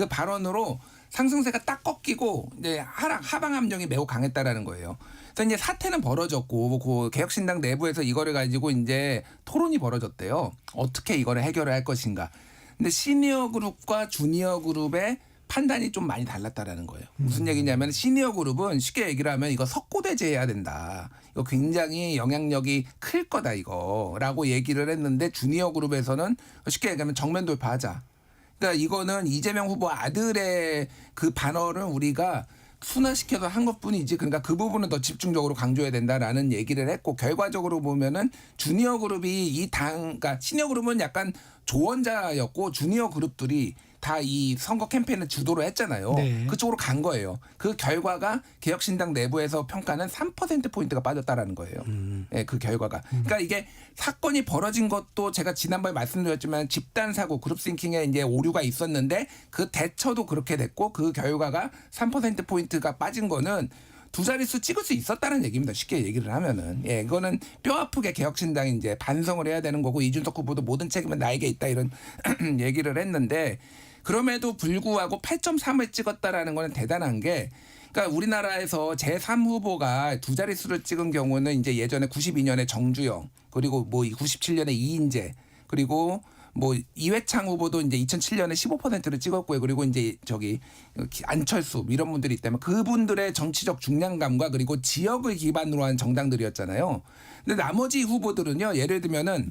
발언으로 상승세가 딱 꺾이고 이제 하방 함정이 매우 강했다라는 거예요. 그래서 이제 사태는 벌어졌고 그 개혁신당 내부에서 이거를 가지고 이제 토론이 벌어졌대요. 어떻게 이거를 해결을 할 것인가. 근데 시니어 그룹과 주니어 그룹의 판단이 좀 많이 달랐다라는 거예요. 무슨 얘기냐면 시니어 그룹은 쉽게 얘기를 하면 이거 석고대제해야 된다. 이거 굉장히 영향력이 클 거다 이거라고 얘기를 했는데 주니어 그룹에서는 쉽게 얘기하면 정면 돌파하자. 그러니까 이거는 이재명 후보 아들의 그 반어를 우리가 순화시켜서 한 것뿐이지 그러니까 그 부분은 더 집중적으로 강조해야 된다라는 얘기를 했고 결과적으로 보면은 주니어 그룹이 그러니까 시니어 그룹은 약간 조언자였고 주니어 그룹들이 다 이 선거 캠페인을 주도를 했잖아요. 네. 그쪽으로 간 거예요. 그 결과가 개혁신당 내부에서 평가는 3%포인트가 빠졌다라는 거예요. 네, 그 결과가. 그러니까 이게 사건이 벌어진 것도 제가 지난번에 말씀드렸지만 집단 사고 그룹싱킹에 이제 오류가 있었는데 그 대처도 그렇게 됐고 그 결과가 3%포인트가 빠진 거는 두 자릿수 찍을 수 있었다는 얘기입니다. 쉽게 얘기를 하면은. 예, 이거는 뼈 아프게 개혁신당이 이제 반성을 해야 되는 거고 이준석 후보도 모든 책임은 나에게 있다 이런 얘기를 했는데 그럼에도 불구하고 8.3을 찍었다라는 거는 대단한 게 그러니까 우리나라에서 제3 후보가 두 자릿수를 찍은 경우는 이제 예전에 92년에 정주영 그리고 뭐 97년에 이인재 그리고 뭐 이회창 후보도 이제 2007년에 15%를 찍었고요. 그리고 이제 안철수 이런 분들이 있다면 그분들의 정치적 중량감과 그리고 지역을 기반으로 한 정당들이었잖아요. 근데 나머지 후보들은요. 예를 들면은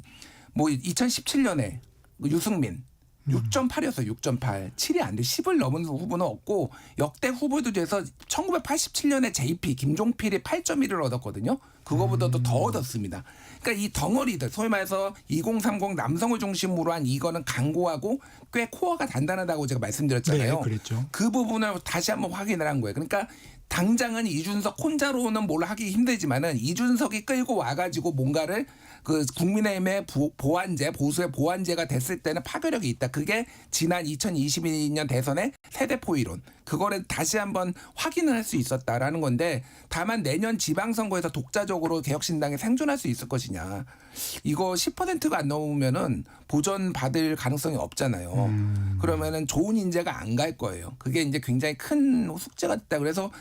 뭐 2017년에 유승민 6.8이었어요. 6.8. 7이 안 돼. 10을 넘은 후보는 없고 역대 후보들 중에서 1987년에 JP 김종필이 8.1을 얻었거든요. 그거보다도 더 얻었습니다. 그러니까 이 덩어리들 소위 말해서 2030 남성을 중심으로 한 이거는 강고하고 꽤 코어가 단단하다고 제가 말씀드렸잖아요. 네, 그랬죠. 그 부분을 다시 한번 확인을 한 거예요. 그러니까 당장은 이준석 혼자로는 뭘 하기 힘들지만은 이준석이 끌고 와가지고 뭔가를 그 국민의힘의 보수의 보완제가 됐을 때는 파괴력이 있다. 그게 지난 2022년 대선의 세대포 이론. 그거를 다시 한번 확인을 할 수 있었다라는 건데 다만 내년 지방선거에서 독자적으로 개혁신당이 생존할 수 있을 것이냐. 이거 10%가 안 넘으면은 보전 받을 가능성이 없잖아요. 그러면은 좋은 인재가 안 갈 거예요. 그게 이제 굉장히 큰 숙제가 됐다. 그래서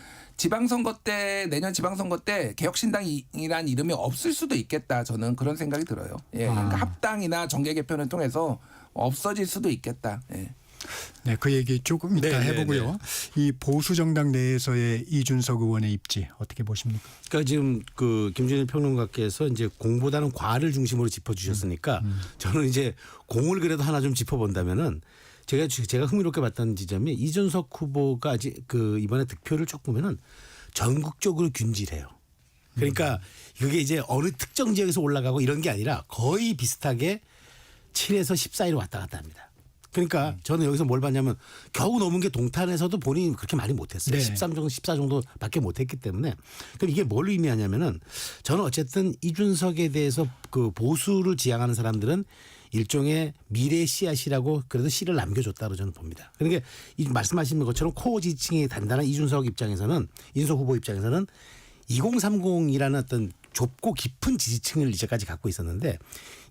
내년 지방선거 때 개혁신당이란 이름이 없을 수도 있겠다. 저는 그런 생각이 들어요. 예, 그러니까 합당이나 정계 개편을 통해서 없어질 수도 있겠다. 예. 네, 그 얘기 조금 이따 네, 해보고요. 네. 이 보수 정당 내에서의 이준석 의원의 입지 어떻게 보십니까? 그러니까 지금 그 김준일 평론가께서 이제 공보다는 과를 중심으로 짚어주셨으니까 저는 이제 공을 그래도 하나 좀 짚어본다면은 제가 흥미롭게 봤던 지점이 이준석 후보가 아직 그 이번에 득표를 쭉 보면은 전국적으로 균질해요. 그러니까 그게 이제 어느 특정 지역에서 올라가고 이런 게 아니라 거의 비슷하게 7에서 10 사이로 왔다 갔다 합니다. 그러니까 저는 여기서 뭘 봤냐면 겨우 넘은 게 동탄에서도 본인이 그렇게 많이 못했어요. 네. 13 정도, 14 정도밖에 못했기 때문에 그럼 이게 뭘 의미하냐면은 저는 어쨌든 이준석에 대해서 그 보수를 지향하는 사람들은 일종의 미래 씨앗이라고 그래도 씨를 남겨줬다고 저는 봅니다. 그러니까 이 말씀하신 것처럼 코어 지층이 단단한 이준석 입장에서는 이준석 후보 입장에서는 2030이라는 어떤 좁고 깊은 지지층을 이제까지 갖고 있었는데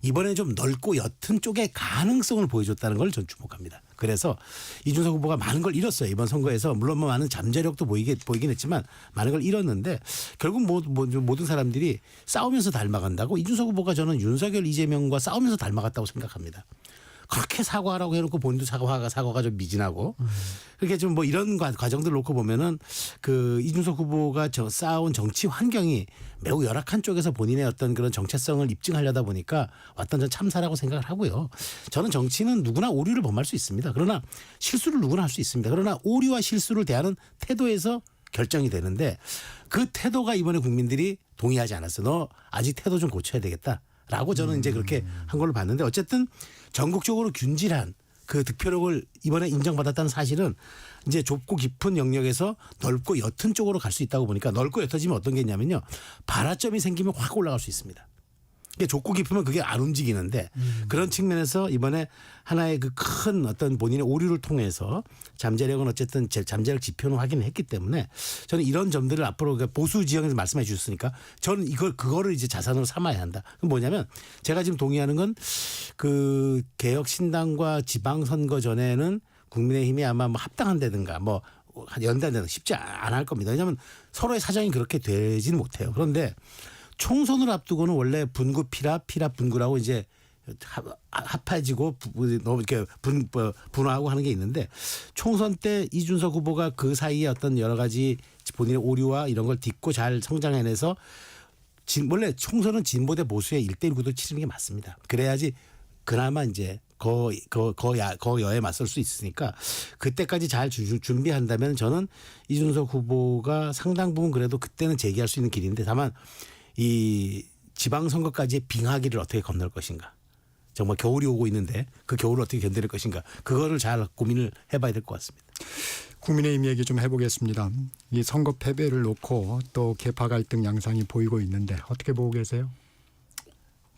이번에 좀 넓고 옅은 쪽의 가능성을 보여줬다는 걸 전 주목합니다. 그래서 이준석 후보가 많은 걸 잃었어요. 이번 선거에서 물론 뭐 많은 잠재력도 보이긴 했지만 많은 걸 잃었는데 결국 모든 사람들이 싸우면서 닮아간다고 이준석 후보가 저는 윤석열 이재명과 싸우면서 닮아갔다고 생각합니다. 그렇게 사과하라고 해놓고 본인도 사과가 좀 미진하고 그렇게 좀 뭐 이런 과정들 놓고 보면은 그 이준석 후보가 쌓아온 정치 환경이 매우 열악한 쪽에서 본인의 어떤 그런 정체성을 입증하려다 보니까 왔던 전 참사라고 생각을 하고요. 저는 정치는 누구나 오류를 범할 수 있습니다. 그러나 실수를 누구나 할 수 있습니다. 그러나 오류와 실수를 대하는 태도에서 결정이 되는데 그 태도가 이번에 국민들이 동의하지 않았어. 너 아직 태도 좀 고쳐야 되겠다. 라고 저는 이제 그렇게 한 걸로 봤는데 어쨌든 전국적으로 균질한 그 득표력을 이번에 인정받았다는 사실은 이제 좁고 깊은 영역에서 넓고 옅은 쪽으로 갈 수 있다고 보니까 넓고 옅어지면 어떤 게 있냐면요. 발화점이 생기면 확 올라갈 수 있습니다. 이게 좁고 깊으면 그게 안 움직이는데 그런 측면에서 이번에 하나의 그 큰 어떤 본인의 오류를 통해서 잠재력은 어쨌든 잠재력 지표는 확인을 했기 때문에 저는 이런 점들을 앞으로 보수 지역에서 말씀해 주셨으니까 저는 그거를 이제 자산으로 삼아야 한다. 그럼 뭐냐면 제가 지금 동의하는 건 그 개혁 신당과 지방선거 전에는 국민의힘이 아마 뭐 합당한다든가 뭐 연대한다든가 쉽지 안 할 겁니다. 왜냐하면 서로의 사정이 그렇게 되지는 못해요. 그런데 총선을 앞두고는 원래 분구 피랍 분구라고 이제 합해지고 너무 이렇게 분화하고 하는 게 있는데 총선 때 이준석 후보가 그 사이에 어떤 여러 가지 본인의 오류와 이런 걸 딛고 잘 성장해내서 원래 총선은 진보 대 보수의 1대1 구도 치르는 게 맞습니다. 그래야지 그나마 이제 거여에 맞설 수 있으니까 그때까지 잘 준비한다면 저는 이준석 후보가 상당 부분 그래도 그때는 재기할 수 있는 길인데 다만 이 지방선거까지의 빙하기를 어떻게 건널 것인가. 정말 겨울이 오고 있는데 그 겨울을 어떻게 견딜 것인가. 그거를 잘 고민을 해봐야 될 것 같습니다. 국민의힘 얘기 좀 해보겠습니다. 이 선거 패배를 놓고 또 계파 갈등 양상이 보이고 있는데 어떻게 보고 계세요?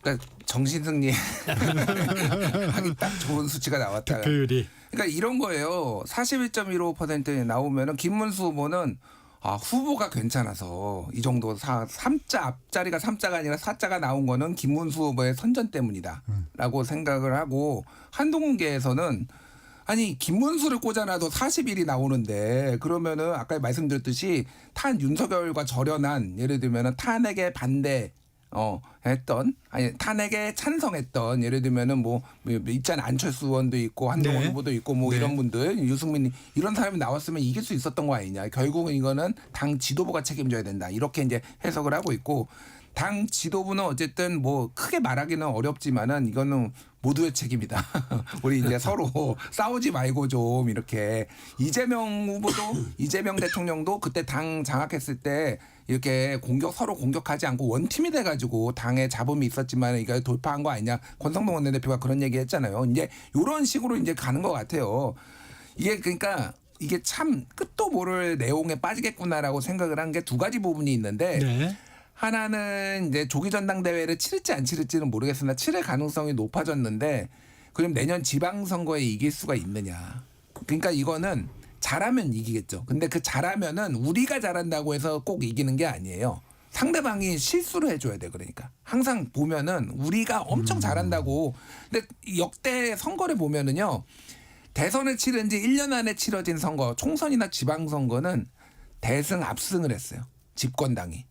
그러니까 정신승리 하기 딱 좋은 수치가 나왔다. 득표율이. 그러니까 이런 거예요. 41.15% 나오면은 김문수 후보는 후보가 괜찮아서 이 정도 3자 앞자리가 3자가 아니라 4자가 나온 거는 김문수 후보의 선전 때문이다라고 생각을 하고 한동훈계에서는 아니 김문수를 꽂아놔도 41이 나오는데 그러면은 아까 말씀드렸듯이 윤석열과 절연한 예를 들면은 탄핵에 반대 했던 아니 탄핵에 찬성했던 예를 들면은 뭐 있잖아 안철수 의원도 있고 한동훈 네. 후보도 있고 뭐 네. 이런 분들 유승민 이런 사람이 나왔으면 이길 수 있었던 거 아니냐. 결국은 이거는 당 지도부가 책임져야 된다. 이렇게 이제 해석을 하고 있고 당 지도부는 어쨌든 뭐 크게 말하기는 어렵지만은 이거는 모두의 책임이다. 우리 이제 서로 싸우지 말고 좀 이렇게 이재명 후보도 이재명 대통령도 그때 당 장악했을 때 이렇게 서로 공격하지 않고 원팀이 돼가지고 당에 잡음이 있었지만 이거 돌파한 거 아니냐. 권성동 원내대표가 그런 얘기 했잖아요. 이제 이런 식으로 이제 가는 것 같아요. 이게 그러니까 이게 참 끝도 모를 내용에 빠지겠구나라고 생각을 한 게 두 가지 부분이 있는데 네. 하나는 이제 조기 전당대회를 치를지 안 치를지는 모르겠으나 치를 가능성이 높아졌는데 그럼 내년 지방선거에 이길 수가 있느냐. 그러니까 이거는 잘하면 이기겠죠. 근데 그 잘하면은 우리가 잘한다고 해서 꼭 이기는 게 아니에요. 상대방이 실수를 해줘야 돼. 그러니까 항상 보면은 우리가 엄청 잘한다고. 근데 역대 선거를 보면은요. 대선을 치른 지 1년 안에 치러진 선거, 총선이나 지방선거는 대승 압승을 했어요. 집권당이.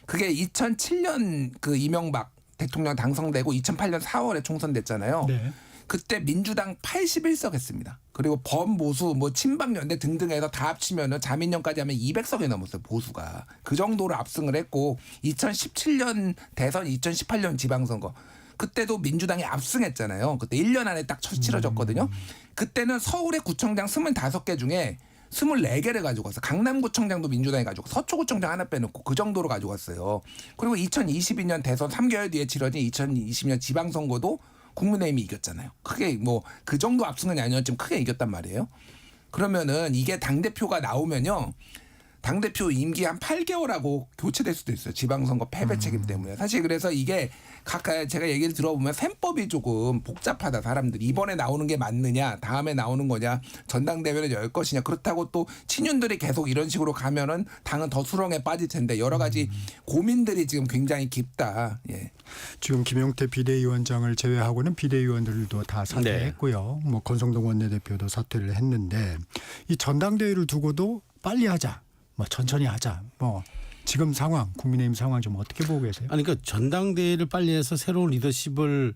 그게 2007년 그 이명박 대통령 당선되고 2008년 4월에 총선됐잖아요. 네. 그때 민주당 81석 했습니다. 그리고 범보수 뭐 친박연대 등등해서 다 합치면은 자민련까지 하면 200석이 넘었어요. 보수가. 그 정도로 압승을 했고 2017년 대선 2018년 지방선거 그때도 민주당이 압승했잖아요. 그때 1년 안에 딱 치러졌거든요. 그때는 서울의 구청장 25개 중에 24개를 가지고 왔어요. 강남구청장도 민주당이 가지고 서초구청장 하나 빼놓고 그 정도로 가지고 왔어요. 그리고 2022년 대선 3개월 뒤에 치러진 2020년 지방선거도 국민의힘이 이겼잖아요. 크게 뭐 그 정도 압승은 아니었지만 크게 이겼단 말이에요. 그러면은 이게 당대표가 나오면요. 당대표 임기 한 8개월하고 교체될 수도 있어요. 지방선거 패배 책임 때문에. 사실 그래서 이게 각각 제가 얘기를 들어보면 셈법이 조금 복잡하다. 사람들이. 이번에 나오는 게 맞느냐 다음에 나오는 거냐 전당대회를 열 것이냐. 그렇다고 또 친윤들이 계속 이런 식으로 가면은 당은 더 수렁에 빠질 텐데 여러 가지 고민들이 지금 굉장히 깊다. 예. 지금 김용태 비대위원장을 제외하고는 비대위원들도 다 사퇴했고요. 뭐 권성동 원내대표도 사퇴를 했는데 이 전당대회를 두고도 빨리 하자. 뭐 천천히 하자. 뭐 지금 상황, 국민의힘 상황 좀 어떻게 보고 계세요? 아니 그러니까 전당대회를 빨리 해서 새로운 리더십을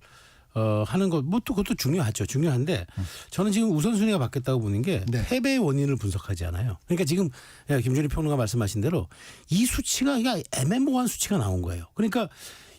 하는 것, 뭐 또 그것도 중요하죠. 중요한데 저는 지금 우선순위가 바뀌었다고 보는 게 네. 패배의 원인을 분석하지 않아요. 그러니까 지금 김준일 평론가 말씀하신 대로 이 수치가 그냥 애매모호한 수치가 나온 거예요. 그러니까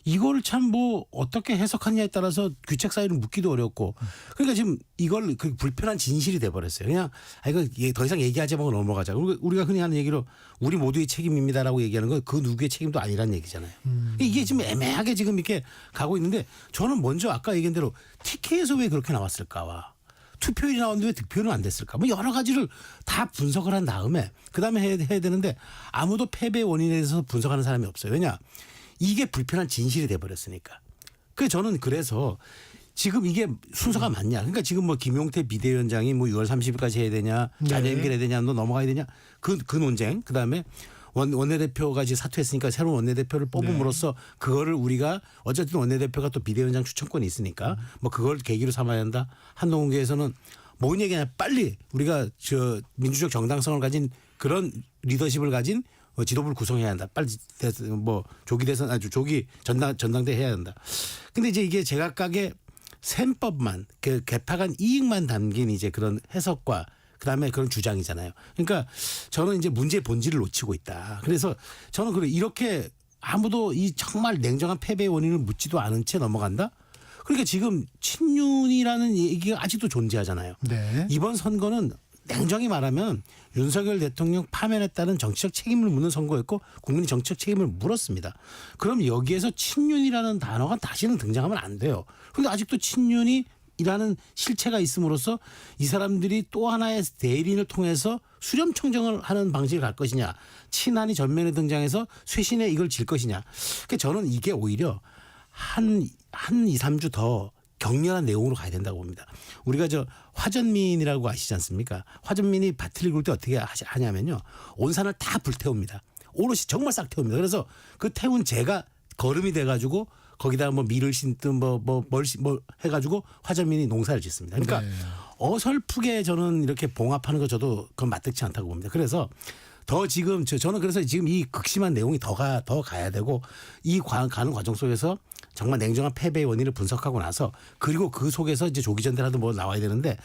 이걸 참 뭐 어떻게 해석하느냐에 따라서 규책 사유를 묻기도 어렵고 그러니까 지금 이걸 그 불편한 진실이 돼버렸어요. 그냥 이거 더 이상 얘기하지 말고 넘어가자. 우리가 흔히 하는 얘기로 우리 모두의 책임입니다라고 얘기하는 건 그 누구의 책임도 아니란 얘기잖아요. 이게 지금 애매하게 지금 이렇게 가고 있는데 저는 먼저 아까 얘기한 대로 TK에서 왜 그렇게 나왔을까와 투표율이 나왔는데 왜 득표는 안 됐을까? 뭐 여러 가지를 다 분석을 한 다음에 그다음에 해야 되는데 아무도 패배 원인에 대해서 분석하는 사람이 없어요. 왜냐? 이게 불편한 진실이 돼버렸으니까. 저는 그래서 지금 이게 순서가 맞냐. 그러니까 지금 뭐 김용태 비대위원장이 뭐 6월 30일까지 해야 되냐. 자녀 연결해야 되냐. 너 넘어가야 되냐. 그 논쟁. 그다음에 원내대표가 이제 사퇴했으니까 새로운 원내대표를 뽑음으로써 그거를 우리가 어쨌든 원내대표가 또 비대위원장 추천권이 있으니까 뭐 그걸 계기로 삼아야 한다. 한동훈계에서는 뭔 얘기냐. 빨리 우리가 저 민주적 정당성을 가진 그런 리더십을 가진 지도부를 구성해야 한다. 빨리 뭐 조기 대선 아주 조기 전당대 해야 한다. 근데 이제 이게 제각각의 셈법만 그 개파간 이익만 담긴 이제 그런 해석과 그다음에 그런 주장이잖아요. 그러니까 저는 이제 문제의 본질을 놓치고 있다. 그래서 저는 그래 이렇게 아무도 이 정말 냉정한 패배의 원인을 묻지도 않은 채 넘어간다. 그러니까 지금 친윤이라는 얘기가 아직도 존재하잖아요. 네. 이번 선거는 냉정히 말하면 윤석열 대통령 파면에 따른 정치적 책임을 묻는 선거였고 국민이 정치적 책임을 물었습니다. 그럼 여기에서 친윤이라는 단어가 다시는 등장하면 안 돼요. 그런데 아직도 친윤이라는 실체가 있음으로써 이 사람들이 또 하나의 대리인을 통해서 수렴청정을 하는 방식을 갈 것이냐. 친한이 전면에 등장해서 쇄신에 이걸 질 것이냐. 그러니까 저는 이게 오히려 한 2, 3주 더 격렬한 내용으로 가야 된다고 봅니다. 우리가 저 화전민이라고 아시지 않습니까? 화전민이 밭을 굴 때 어떻게 하냐면요. 온 산을 다 불태웁니다. 오롯이 정말 싹 태웁니다. 그래서 그 태운 재가 거름이 돼가지고 거기다 뭐 밀을 심든 뭘 해가지고 화전민이 농사를 짓습니다. 그러니까 네. 어설프게 저는 이렇게 봉합하는 거 저도 그건 마땅치 않다고 봅니다. 그래서 더 지금 저는 그래서 지금 이 극심한 내용이 더 가야 되고 이 가는 과정 속에서 정말 냉정한 패배의 원인을 분석하고 나서 그리고 그 속에서 이제 조기 전대라도 뭐 나와야 되는데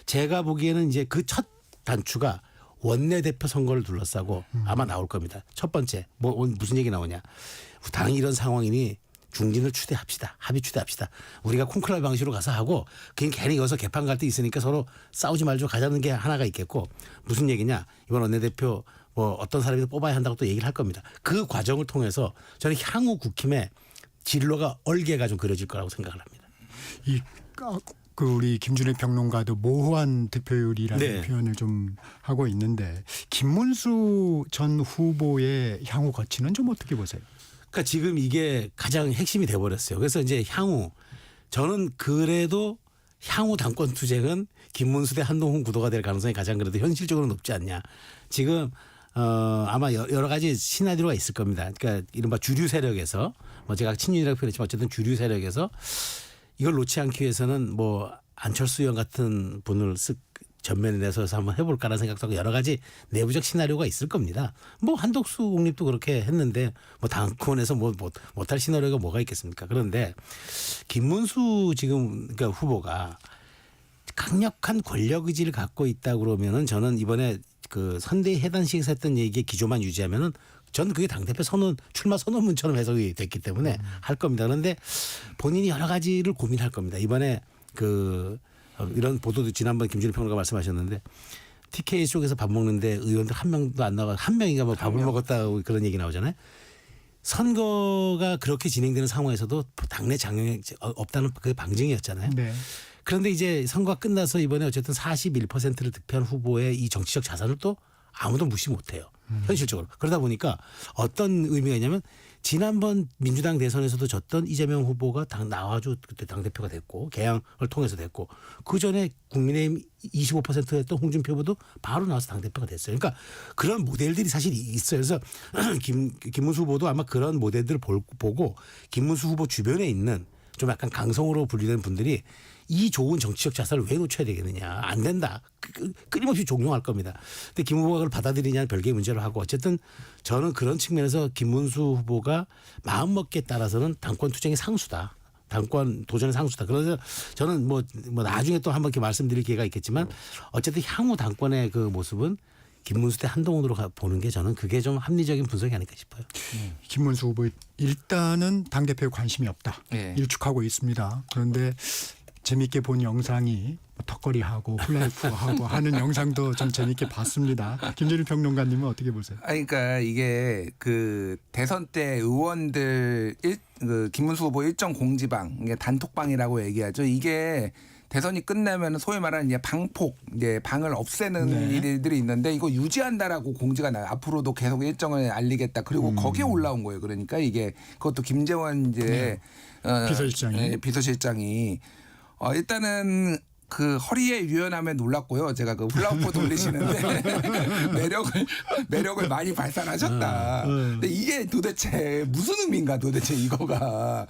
제가 보기에는 이제 그 첫 단추가 원내대표 선거를 둘러싸고 아마 나올 겁니다. 첫 번째 무슨 얘기 나오냐. 당이 이런 상황이니 중진을 추대합시다. 합의 추대합시다. 우리가 콩클럽 방식으로 가서 하고 그냥 괜히 여기서 개판 갈 때 있으니까 서로 싸우지 말죠. 가자는 게 하나가 있겠고 무슨 얘기냐. 이번 원내대표 뭐 어떤 사람이 뽑아야 한다고 또 얘기를 할 겁니다. 그 과정을 통해서 저는 향후 국힘의 진로가 얼개가 좀 그려질 거라고 생각을 합니다. 그 우리 김준일 평론가도 모호한 득표율이라는 네. 표현을 좀 하고 있는데 김문수 전 후보의 향후 거치는 좀 어떻게 보세요? 그러니까 지금 이게 가장 핵심이 돼버렸어요. 그래서 이제 향후 저는 그래도 향후 당권 투쟁은 김문수 대 한동훈 구도가 될 가능성이 가장 그래도 현실적으로 높지 않냐. 지금 아마 여러 가지 시나리오가 있을 겁니다. 그러니까 이른바 주류 세력에서 뭐 제가 친윤이라고 표현했지만 어쨌든 주류 세력에서 이걸 놓지 않기 위해서는 뭐 안철수 의원 같은 분을 전면에 내서서 한번 해볼까라는 생각도 하고 여러 가지 내부적 시나리오가 있을 겁니다. 뭐 한덕수 공립도 그렇게 했는데 뭐 당권에서 못할 시나리오가 뭐가 있겠습니까? 그런데 김문수 지금 그러니까 후보가 강력한 권력 의지를 갖고 있다 그러면은 저는 이번에 그 선대위 해단식에서 했던 얘기의 기조만 유지하면은 저는 그게 당대표 출마 선언문처럼 해석이 됐기 때문에 할 겁니다. 그런데 본인이 여러 가지를 고민할 겁니다. 이번에 이런 보도도 지난번 김준일 평론가 말씀하셨는데 TK 쪽에서 밥 먹는데 의원들 한 명도 안 나가 한 명인가 뭐 밥을 먹었다고 그런 얘기 나오잖아요. 선거가 그렇게 진행되는 상황에서도 당내 장애 없다는 그 방증이었잖아요. 네. 그런데 이제 선거가 끝나서 이번에 어쨌든 41%를 득표한 후보의 이 정치적 자산을 또 아무도 무시 못해요. 현실적으로. 그러다 보니까 어떤 의미가 있냐면 지난번 민주당 대선에서도 졌던 이재명 후보가 나와가지고 그때 당대표가 됐고 개항을 통해서 됐고 그전에 국민의힘 25%였던 홍준표 후보도 바로 나와서 당대표가 됐어요. 그러니까 그런 모델들이 사실 있어요. 그래서 김문수 후보도 아마 그런 모델들을 보고 김문수 후보 주변에 있는 좀 약간 강성으로 분류된 분들이 이 좋은 정치적 자산을 왜 놓쳐야 되겠느냐. 안 된다. 끊임없이 종용할 겁니다. 근데 김 후보가 그걸 받아들이냐는 별개의 문제로 하고 어쨌든 저는 그런 측면에서 김문수 후보가 마음먹기에 따라서는 당권 투쟁의 상수다. 당권 도전의 상수다. 그래서 저는 뭐 나중에 또 한번 이렇게 말씀드릴 기회가 있겠지만 어쨌든 향후 당권의 그 모습은 김문수 대 한동훈으로 보는 게 저는 그게 좀 합리적인 분석이 아닐까 싶어요. 김문수 후보 일단은 당대표에 관심이 없다. 예. 일축하고 있습니다. 그런데 재밌게 본 영상이 턱걸이하고 훌라후프하고 하는 영상도 좀 재밌게 봤습니다. 김준일 평론가님은 어떻게 보세요? 그러니까 이게 그 대선 때 의원들 그 김문수 후보 일정 공지방 이게 단톡방이라고 얘기하죠. 이게 대선이 끝나면 소위 말하는 이제 방폭, 이제 방을 없애는 네. 일들이 있는데 이거 유지한다라고 공지가 나요. 앞으로도 계속 일정을 알리겠다. 그리고 거기에 올라온 거예요. 그러니까 이게 그것도 김재원 이제 비서실장이 일단은 그 허리의 유연함에 놀랐고요. 제가 그 훌라후프 돌리시는데 매력을 많이 발산하셨다. 근데 이게 도대체 무슨 의미인가 도대체 이거가.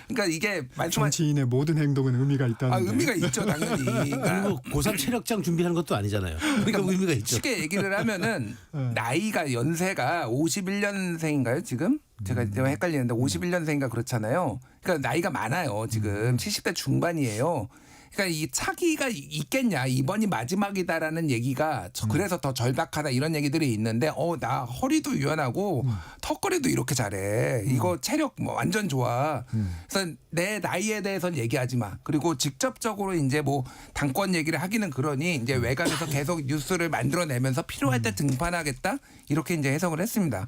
그러니까 이게 정치인의 모든 행동은 의미가 있다는. 의미가 있죠 당연히. 그러니까 그리고 고3 체력장 준비하는 것도 아니잖아요. 그러니까 의미가 있죠. 쉽게 얘기를 하면은 나이가 연세가 51년생인가요 지금? 제가 헷갈리는데 51년생인가 그렇잖아요. 그러니까 나이가 많아요 지금 70대 중반이에요. 그러니까 이 차기가 있겠냐 이번이 마지막이다라는 얘기가 그래서 더 절박하다 이런 얘기들이 있는데 나 허리도 유연하고 턱걸이도 이렇게 잘해 이거 체력 뭐 완전 좋아. 그래서 내 나이에 대해서는 얘기하지 마. 그리고 직접적으로 이제 뭐 당권 얘기를 하기는 그러니 이제 외곽에서 계속 뉴스를 만들어내면서 필요할 때 등판하겠다 이렇게 이제 해석을 했습니다.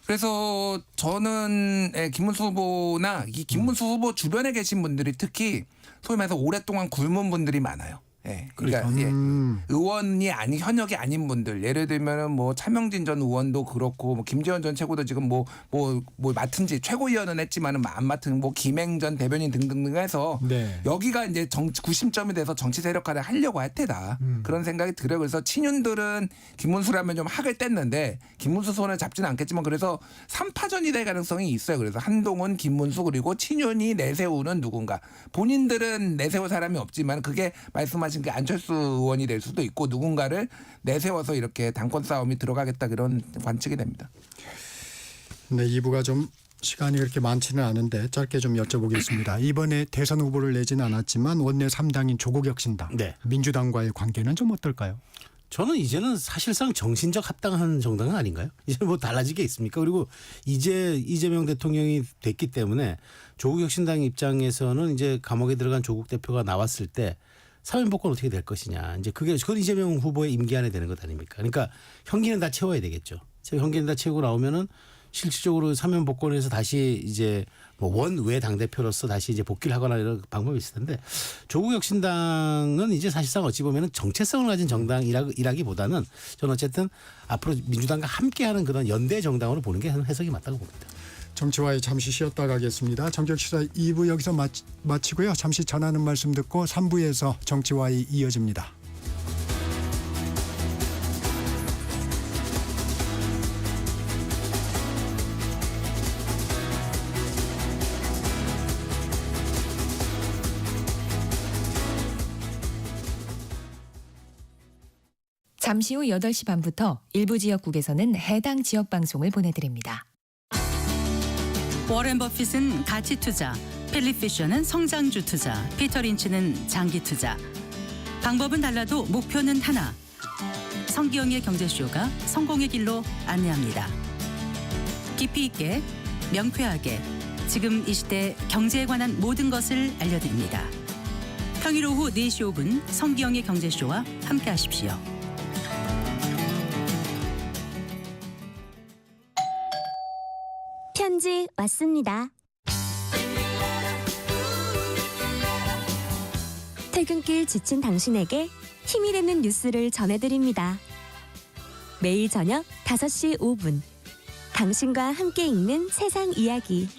그래서 저는 김문수 후보나 이 김문수 후보 주변에 계신 분들이 특히 소위 말해서 오랫동안 굶은 분들이 많아요. 예. 그러니까 의원이 현역이 아닌 분들 예를 들면은 뭐 차명진 전 의원도 그렇고 뭐 김재원 전 최고도 지금 뭐 맡은지 최고위원은 했지만은 안 맡은 뭐 김행 전 대변인 등등 해서 네. 여기가 이제 구심점이 돼서 정치 세력화를 하려고 할 테다 그런 생각이 들어요. 그래서 친윤들은 김문수라면 좀 학을 뗐는데 김문수 손을 잡지는 않겠지만 그래서 3파전이 될 가능성이 있어요. 그래서 한동훈, 김문수 그리고 친윤이 내세우는 누군가 본인들은 내세울 사람이 없지만 그게 말씀하신 게 안철수 의원이 될 수도 있고 누군가를 내세워서 이렇게 당권 싸움이 들어가겠다 그런 관측이 됩니다. 네, 2부가 좀 시간이 그렇게 많지는 않은데 짧게 좀 여쭤보겠습니다. 이번에 대선 후보를 내지는 않았지만 원내 3당인 조국혁신당, 네. 민주당과의 관계는 좀 어떨까요? 저는 이제는 사실상 정신적 합당한 정당은 아닌가요? 이제 뭐 달라질 게 있습니까? 그리고 이제 이재명 대통령이 됐기 때문에 조국혁신당 입장에서는 이제 감옥에 들어간 조국 대표가 나왔을 때 사면복권 어떻게 될 것이냐. 이제 그건 이재명 후보의 임기 안에 되는 것 아닙니까? 그러니까 형기는 다 채워야 되겠죠. 형기는 다 채우고 나오면은 실질적으로 사면복권에서 다시 이제 뭐 원외 당대표로서 다시 이제 복귀를 하거나 이런 방법이 있을 텐데 조국혁신당은 이제 사실상 어찌 보면은 정체성을 가진 정당이라기보다는 저는 어쨌든 앞으로 민주당과 함께하는 그런 연대 정당으로 보는 게 해석이 맞다고 봅니다. 정치와에 잠시 쉬었다 가겠습니다. 정격시사 2부 여기서 마치고요. 잠시 전하는 말씀 듣고 3부에서 정치와에 이어집니다. 잠시 후 8시 반부터 일부 지역국에서는 해당 지역 방송을 보내드립니다. 워렌 버핏은 가치 투자, 필립 피셔는 성장주 투자, 피터 린치는 장기 투자. 방법은 달라도 목표는 하나. 성기영의 경제쇼가 성공의 길로 안내합니다. 깊이 있게, 명쾌하게, 지금 이 시대 경제에 관한 모든 것을 알려드립니다. 평일 오후 4시 5분 성기영의 경제쇼와 함께하십시오. 편지 왔습니다. 퇴근길 지친 당신에게 힘이 되는 뉴스를 전해드립니다. 매일 저녁 5시 5분 당신과 함께 읽는 세상 이야기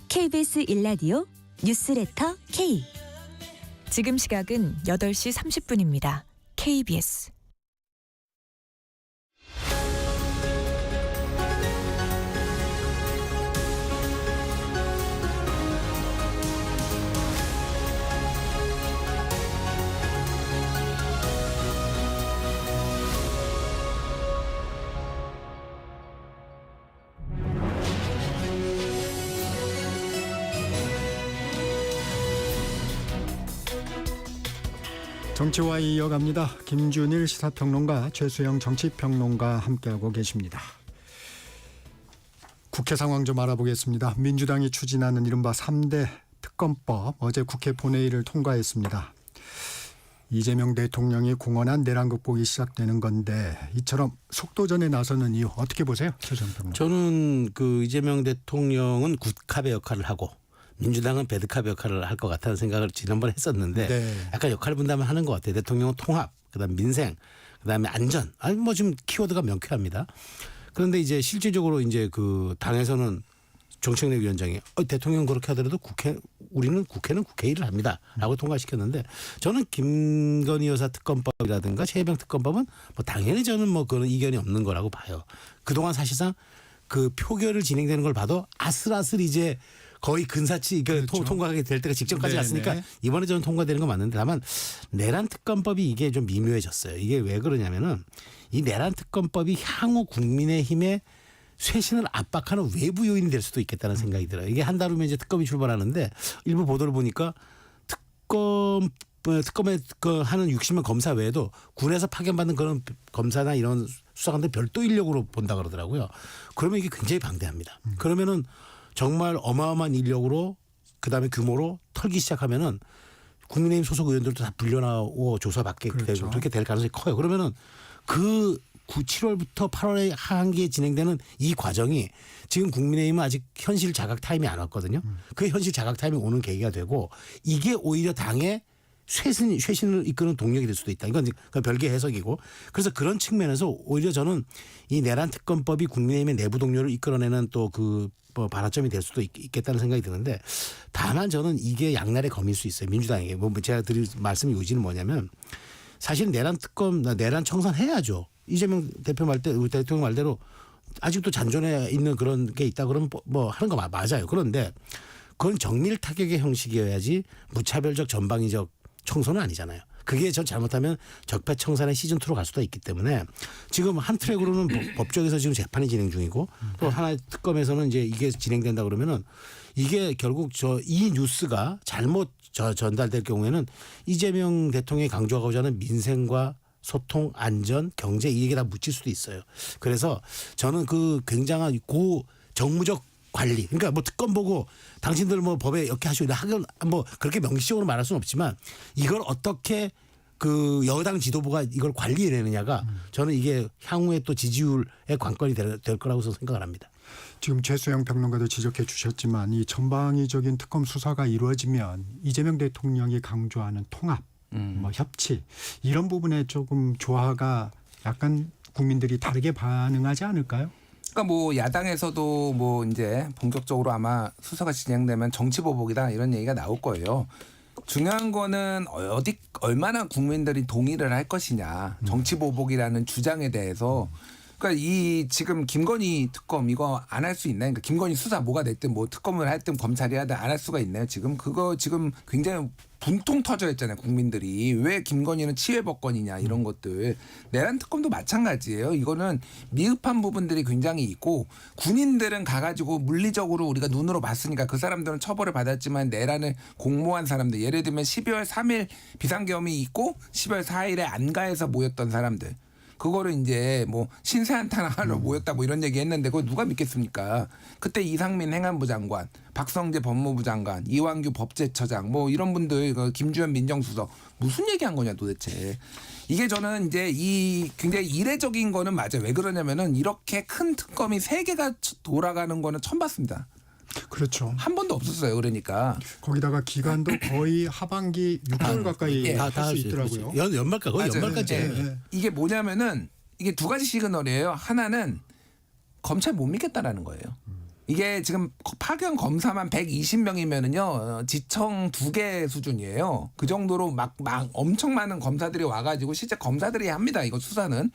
KBS 1라디오 뉴스레터 K. 지금 시각은 8시 30분입니다. KBS 정치와 이어갑니다. 김준일 시사평론가, 최수영 정치평론가 함께하고 계십니다. 국회 상황 좀 알아보겠습니다. 민주당이 추진하는 이른바 3대 특검법 어제 국회 본회의를 통과했습니다. 이재명 대통령이 공언한 내란 극복이 시작되는 건데 이처럼 속도전에 나서는 이유 어떻게 보세요? 최수영 평론가. 저는 그 이재명 대통령은 굿캅의 역할을 하고 민주당은 배드캅 역할을 할 것 같다는 생각을 지난번에 했었는데 네. 약간 역할 분담을 하는 것 같아요. 대통령은 통합, 그다음 민생, 그다음에 안전. 아니 뭐 지금 키워드가 명쾌합니다. 그런데 이제 실질적으로 이제 그 당에서는 정청래 위원장이 대통령 그렇게 하더라도 우리는 국회는 국회 일을 합니다라고 통과시켰는데 저는 김건희 여사 특검법이라든가 최혜병 특검법은 뭐 당연히 저는 뭐 그런 이견이 없는 거라고 봐요. 그동안 사실상 그 표결을 진행되는 걸 봐도 아슬아슬 이제 거의 근사치 그렇죠. 통과하게 될 때가 직전까지 갔으니까 이번에 저는 통과되는 건 맞는데 다만 내란 특검법이 이게 좀 미묘해졌어요. 이게 왜 그러냐면은 이 내란 특검법이 향후 국민의힘의 쇄신을 압박하는 외부 요인이 될 수도 있겠다는 생각이 들어요. 이게 한 달 후면 이제 특검이 출발하는데 일부 보도를 보니까 특검에 하는 60명 검사 외에도 군에서 파견받는 그런 검사나 이런 수사관들 별도 인력으로 본다 그러더라고요. 그러면 이게 굉장히 방대합니다. 그러면은 정말 어마어마한 인력으로 그다음에 규모로 털기 시작하면은 국민의힘 소속 의원들도 다 불려나오고 조사받게 그렇죠. 되고 그렇게 될 가능성이 커요. 그러면은 그 7월부터 8월에 하반기에 진행되는 이 과정이 지금 국민의힘은 아직 현실 자각 타임이 안 왔거든요. 그 현실 자각 타임이 오는 계기가 되고 이게 오히려 당의 쇄신을 이끄는 동력이 될 수도 있다. 이건 별개 해석이고 그래서 그런 측면에서 오히려 저는 이 내란 특검법이 국민의힘의 내부 동료를 이끌어내는 또 그 발화점이 될 수도 있겠다는 생각이 드는데 다만 저는 이게 양날의 검일 수 있어요. 민주당에게. 뭐 제가 드릴 말씀의 요지는 뭐냐면 사실 내란 특검, 내란 청산해야죠. 이재명 대통령 말대로 아직도 잔존해 있는 그런 게 있다 그러면 뭐 하는 거 맞아요. 그런데 그건 정밀 타격의 형식이어야지 무차별적 전방위적 청소는 아니잖아요. 그게 저 잘못하면 적폐청산의 시즌2로 갈 수도 있기 때문에 지금 한 트랙으로는 법정에서 지금 재판이 진행 중이고 또 하나의 특검에서는 이제 이게 진행된다 그러면은 이게 결국 이 뉴스가 잘못 전달될 경우에는 이재명 대통령이 강조하고자 하는 민생과 소통, 안전, 경제 이게 다 묻힐 수도 있어요. 그래서 저는 그 굉장한 정무적 관리. 그러니까 뭐 특검 보고 당신들 뭐 법에 이렇게 하시고 하긴 뭐 그렇게 명시적으로 말할 수는 없지만 이걸 어떻게 그 여당 지도부가 이걸 관리해내느냐가 저는 이게 향후에 또 지지율의 관건이 될 거라고 생각을 합니다. 지금 최수영 평론가도 지적해 주셨지만 이 전방위적인 특검 수사가 이루어지면 이재명 대통령이 강조하는 통합, 뭐 협치 이런 부분에 조금 조화가 약간 국민들이 다르게 반응하지 않을까요? 그러니까 뭐 야당에서도 뭐 이제 본격적으로 아마 수사가 진행되면 정치 보복이다 이런 얘기가 나올 거예요. 중요한 거는 얼마나 국민들이 동의를 할 것이냐. 정치 보복이라는 주장에 대해서. 그러니까 이 지금 김건희 특검 이거 안 할 수 있나요? 그러니까 김건희 수사 뭐가 됐든 뭐 특검을 할든 검찰이 하든 안 할 수가 있나요? 지금 그거 지금 굉장히 분통 터져 있잖아요. 국민들이 왜 김건희는 치외법권이냐 이런 것들. 내란 특검도 마찬가지예요. 이거는 미흡한 부분들이 굉장히 있고 군인들은 가가지고 물리적으로 우리가 눈으로 봤으니까 그 사람들은 처벌을 받았지만 내란을 공모한 사람들 예를 들면 12월 3일 비상계엄이 있고 12월 4일에 안가에서 모였던 사람들. 그거를 이제 뭐 신세 한탄 하러 모였다 뭐 이런 얘기 했는데 그걸 누가 믿겠습니까? 그때 이상민 행안부 장관, 박성재 법무부 장관, 이완규 법제처장 뭐 이런 분들 김주현 민정수석 무슨 얘기한 거냐 도대체. 이게 저는 이제 이 굉장히 이례적인 거는 맞아요. 왜 그러냐면은 이렇게 큰 특검이 3개가 돌아가는 거는 처음 봤습니다. 그렇죠. 한 번도 없었어요. 그러니까 거기다가 기간도 거의 하반기 6개월 가까이 예. 할 수 있더라고요. 연말까 거의 맞아요. 연말까지. 예. 이게 뭐냐면은 이게 2가지 시그널이에요. 하나는 검찰 못 믿겠다라는 거예요. 이게 지금 파견 검사만 120명이면은요 지청 2개 수준이에요. 그 정도로 막 엄청 많은 검사들이 와가지고 실제 검사들이 합니다. 이거 수사는.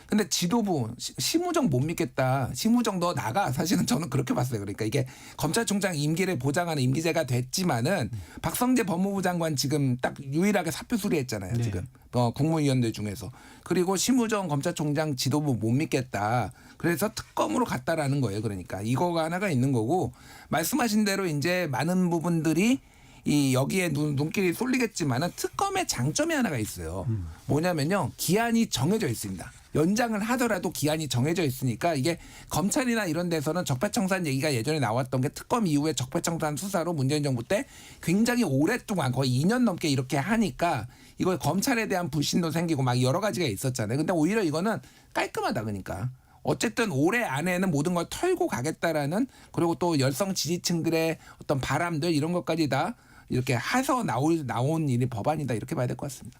근데 지도부 심우정 못 믿겠다. 심우정 너 나가. 사실은 저는 그렇게 봤어요. 그러니까 이게 검찰총장 임기를 보장하는 임기제가 됐지만은 박성재 법무부 장관 지금 딱 유일하게 사표 수리했잖아요. 네. 지금 국무위원들 중에서. 그리고 심우정 검찰총장 지도부 못 믿겠다. 그래서 특검으로 갔다라는 거예요. 그러니까 이거가 하나가 있는 거고 말씀하신 대로 이제 많은 부분들이 이 여기에 눈길이 쏠리겠지만은 특검의 장점이 하나가 있어요. 뭐냐면요 기한이 정해져 있습니다. 연장을 하더라도 기한이 정해져 있으니까 이게 검찰이나 이런 데서는 적폐청산 얘기가 예전에 나왔던 게 특검 이후에 적폐청산 수사로 문재인 정부 때 굉장히 오랫동안 거의 2년 넘게 이렇게 하니까 이거 검찰에 대한 불신도 생기고 막 여러 가지가 있었잖아요. 근데 오히려 이거는 깔끔하다 그러니까. 어쨌든 올해 안에는 모든 걸 털고 가겠다라는 그리고 또 열성 지지층들의 어떤 바람들 이런 것까지 다 이렇게 해서 나온 일이 법안이다 이렇게 봐야 될 것 같습니다.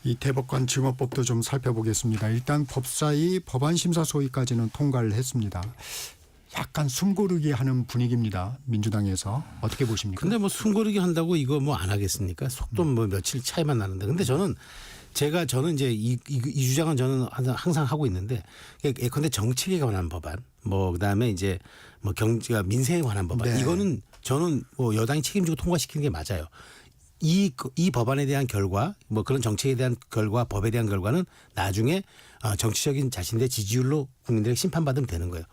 이 대법관 증언법도 좀 살펴보겠습니다. 일단 법사위 법안심사 소위까지는 통과를 했습니다. 약간 숨고르기 하는 분위기입니다. 민주당에서 어떻게 보십니까? 근데 뭐 숨고르기 한다고 이거 뭐 안 하겠습니까? 속도 뭐 며칠 차이만 나는데. 근데 저는 이제 이 주장은 저는 항상 하고 있는데 예컨대 정책에 관한 법안, 뭐 그다음에 이제 뭐 경제가 민생에 관한 법안, 네. 이거는 저는 뭐 여당이 책임지고 통과시키는 게 맞아요. 이 법안에 대한 결과, 뭐 그런 정책에 대한 결과, 법에 대한 결과는 나중에 정치적인 자신의 지지율로 국민들에게 심판받으면 되는 거예요.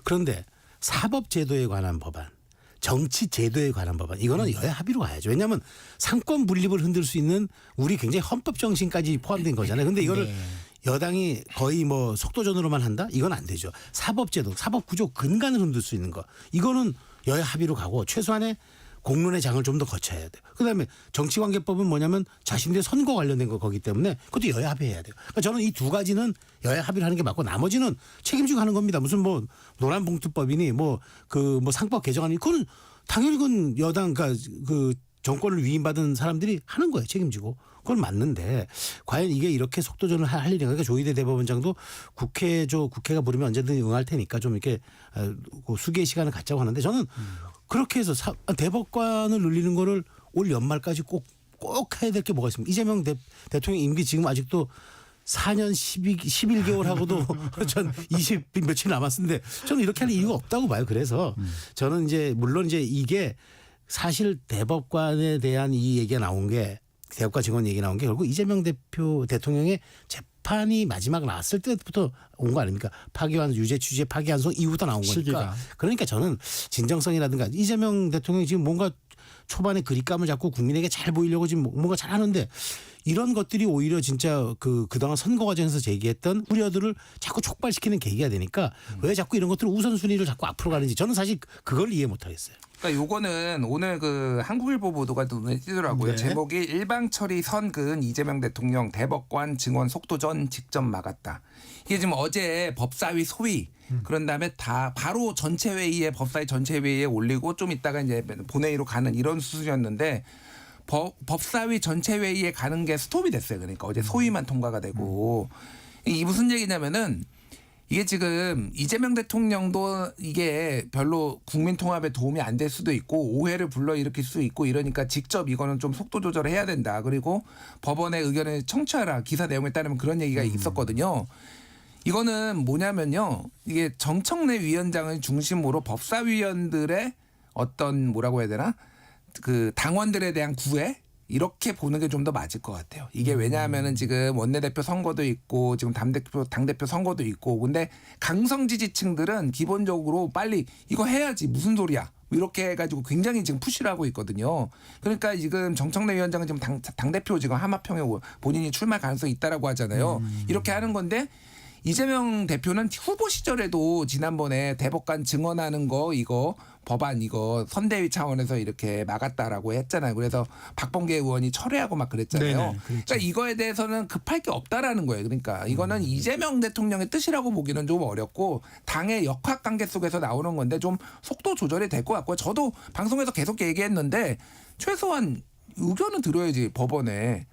그런데 사법제도에 관한 법안, 정치 제도에 관한 법안, 이거는 여야 합의로 가야죠. 왜냐하면 상권 분립을 흔들 수 있는 우리 굉장히 헌법 정신까지 포함된 거잖아요. 근데 이거를 네. 여당이 거의 뭐 속도전으로만 한다? 이건 안 되죠. 사법제도, 사법구조 근간을 흔들 수 있는 거. 이거는 여야 합의로 가고 최소한의 공론의 장을 좀 더 거쳐야 돼요. 그다음에 정치관계법은 뭐냐면 자신들의 선거 관련된 거기 때문에 그것도 여야 합의해야 돼요. 그러니까 저는 이 2가지는 여야 합의를 하는 게 맞고 나머지는 책임지고 하는 겁니다. 무슨 뭐 노란봉투법이니 뭐 상법 개정안이 그건 당연히 그건 여당 그 정권을 위임받은 사람들이 하는 거예요. 책임지고. 그건 맞는데 과연 이게 이렇게 속도전을 할 일인가. 그러니까 조희대 대법원장도 국회가 부르면 언제든 응할 테니까 좀 이렇게 수기의 시간을 갖자고 하는데 저는 그렇게 해서 대법관을 늘리는 거를 올 연말까지 꼭 해야 될 게 뭐가 있습니까? 이재명 대통령 임기 지금 아직도 4년 11개월 하고도 전 20 며칠 남았는데 저는 이렇게 할 이유가 없다고 봐요. 그래서 저는 이제 물론 이제 이게 사실 대법관에 대한 이 얘기가 나온 게 대법관 증언 얘기 나온 게 결국 이재명 대통령의 재판이 마지막 나왔을 때부터 온 거 아닙니까? 파기환 유죄 취지의 파기환송 이후부터 나온 거니까. 시기가. 그러니까 저는 진정성이라든가 이재명 대통령이 지금 뭔가 초반에 그립감을 잡고 국민에게 잘 보이려고 지금 뭔가 잘하는데 이런 것들이 오히려 진짜 그동안 선거 과정에서 제기했던 우려들을 자꾸 촉발시키는 계기가 되니까 왜 자꾸 이런 것들을 우선순위를 자꾸 앞으로 가는지 저는 사실 그걸 이해 못하겠어요. 그러니까 요거는 오늘 한국일보 보도가 눈에 띄더라고요. 네. 제목이 일방처리 선근 이재명 대통령 대법관 증언 속도전 직접 막았다. 이게 지금 어제 법사위 소위 그런 다음에 다 바로 법사위 전체 회의에 올리고 좀 있다가 이제 본회의로 가는 이런 수순이었는데 법사위 전체 회의에 가는 게 스톱이 됐어요. 그러니까 어제 소위만 통과가 되고 이게 무슨 얘기냐면은 이게 지금 이재명 대통령도 이게 별로 국민 통합에 도움이 안 될 수도 있고 오해를 불러일으킬 수 있고 이러니까 직접 이거는 좀 속도 조절을 해야 된다. 그리고 법원의 의견을 청취하라. 기사 내용에 따르면 그런 얘기가 있었거든요. 이거는 뭐냐면요. 이게 정청래 위원장을 중심으로 법사위원들의 어떤 뭐라고 해야 되나? 그 당원들에 대한 구애? 이렇게 보는 게 좀 더 맞을 것 같아요. 이게 왜냐하면은 지금 원내대표 선거도 있고 지금 당대표 선거도 있고 근데 강성 지지층들은 기본적으로 빨리 이거 해야지 무슨 소리야. 이렇게 해가지고 굉장히 지금 푸시를 하고 있거든요. 그러니까 지금 정청래 위원장은 지금 당대표 지금 하마평에 본인이 출마 가능성이 있다라고 하잖아요. 이렇게 하는 건데 이재명 대표는 후보 시절에도 지난번에 대법관 증언하는 거 이거 법안 이거 선대위 차원에서 이렇게 막았다라고 했잖아요. 그래서 박범계 의원이 철회하고 막 그랬잖아요. 네네, 그렇죠. 그러니까 이거에 대해서는 급할 게 없다라는 거예요. 그러니까 이거는 이재명 대통령의 뜻이라고 보기는 좀 어렵고 당의 역학관계 속에서 나오는 건데 좀 속도 조절이 될 것 같고요. 저도 방송에서 계속 얘기했는데 최소한 의견은 들어야지 법원에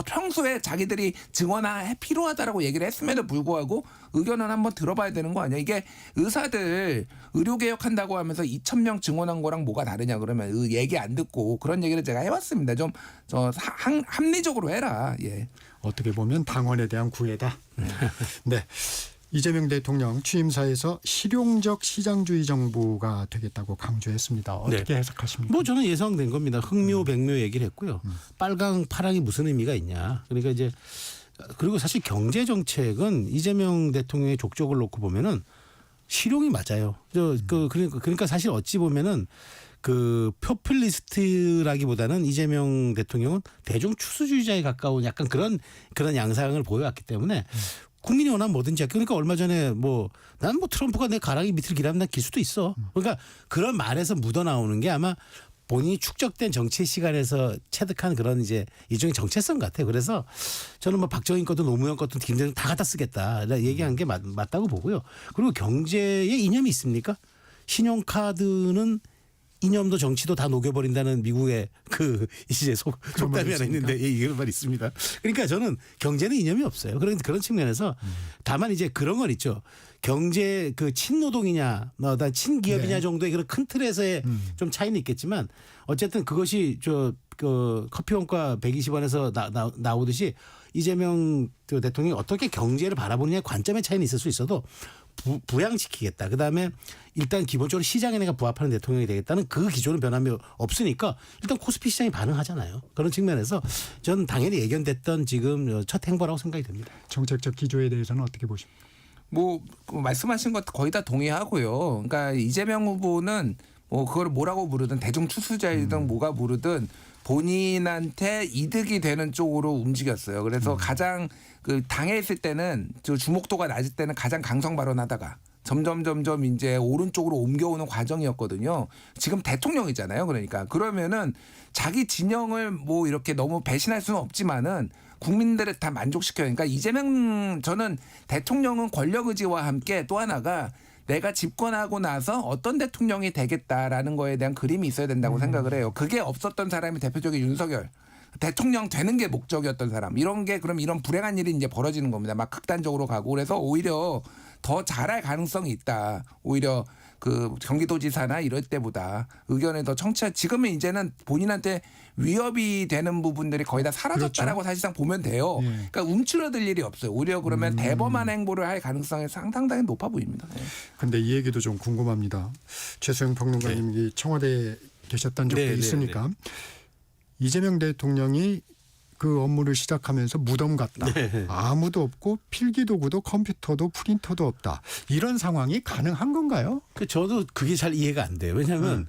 평소에 자기들이 증언이 필요하다라고 얘기를 했음에도 불구하고 의견은 한번 들어봐야 되는 거 아니야? 이게 의사들 의료개혁한다고 하면서 2,000명 증언한 거랑 뭐가 다르냐 그러면 얘기 안 듣고 그런 얘기를 제가 해왔습니다. 좀 합리적으로 해라. 예. 어떻게 보면 당원에 대한 구애다. 네. 이재명 대통령 취임사에서 실용적 시장주의 정부가 되겠다고 강조했습니다. 어떻게 해석하십니까? 뭐 저는 예상된 겁니다. 흑묘 백묘 얘기를 했고요. 빨강 파랑이 무슨 의미가 있냐. 그러니까 이제 그리고 사실 경제 정책은 이재명 대통령의 족적을 놓고 보면은 실용이 맞아요. 그러니까 사실 어찌 보면은 그 포퓰리스트라기보다는 이재명 대통령은 대중 추수주의자에 가까운 약간 그런 양상을 보여왔기 때문에 국민이 원하면 뭐든지 할게. 그러니까 얼마 전에 난 트럼프가 내 가랑이 밑을 기라면 난 길 수도 있어. 그러니까 그런 말에서 묻어나오는 게 아마 본인이 축적된 정치 시간에서 체득한 그런 이제 일종의 정체성 같아요. 그래서 저는 뭐 박정희 것도 노무현 것도 김대중 다 갖다 쓰겠다 얘기한 게 맞다고 보고요. 그리고 경제에 이념이 있습니까? 신용카드는 이념도 정치도 다 녹여버린다는 미국의 그 이제 속담이 하나 있는데 이런 말이 있습니다. 그러니까 저는 경제는 이념이 없어요. 그런 측면에서 다만 이제 그런 건 있죠. 경제 그 친노동이냐, 친기업이냐 정도의 그런 큰 틀에서의 좀 차이는 있겠지만 어쨌든 그것이 그 커피 원가 120원에서 나오듯이 이재명 대통령이 어떻게 경제를 바라보느냐의 관점의 차이는 있을 수 있어도 부양시키겠다. 그다음에 일단 기본적으로 시장에 내가 부합하는 대통령이 되겠다는 그 기조는 변함이 없으니까 일단 코스피 시장이 반응하잖아요. 그런 측면에서 저는 당연히 예견됐던 지금 첫 행보라고 생각이 듭니다. 정책적 기조에 대해서는 어떻게 보십니까? 말씀하신 것 거의 다 동의하고요. 그러니까 이재명 후보는 그걸 뭐라고 부르든 대중 추수자이든 뭐가 부르든 본인한테 이득이 되는 쪽으로 움직였어요. 그래서 가장 그 당에 있을 때는 주목도가 낮을 때는 가장 강성 발언하다가 점점 이제 오른쪽으로 옮겨오는 과정이었거든요. 지금 대통령이잖아요. 그러면은 자기 진영을 이렇게 너무 배신할 수는 없지만은 국민들을 다 만족시켜요. 그러니까 이재명 저는 대통령은 권력 의지와 함께 또 하나가 내가 집권하고 나서 어떤 대통령이 되겠다라는 거에 대한 그림이 있어야 된다고 생각을 해요. 그게 없었던 사람이 대표적인 윤석열. 대통령 되는 게 목적이었던 사람. 이런 게 그럼 이런 불행한 일이 이제 벌어지는 겁니다. 막 극단적으로 가고. 그래서 오히려 더 잘할 가능성이 있다. 오히려 그 경기도지사나 이럴 때보다 의견을 더 지금은 이제는 본인한테 위협이 되는 부분들이 거의 다 사라졌다라고 그렇죠. 사실상 보면 돼요. 그러니까 움츠러들 일이 없어요. 오히려 그러면 대범한 행보를 할 가능성이 상당히 높아 보입니다. 그런데 이 얘기도 좀 궁금합니다. 최수영 평론가님이 청와대에 계셨던 적도 있으니까 이재명 대통령이 그 업무를 시작하면서 무덤 같다. 아무도 없고 필기도구도 컴퓨터도 프린터도 없다. 이런 상황이 가능한 건가요? 저도 그게 잘 이해가 안 돼요. 왜냐하면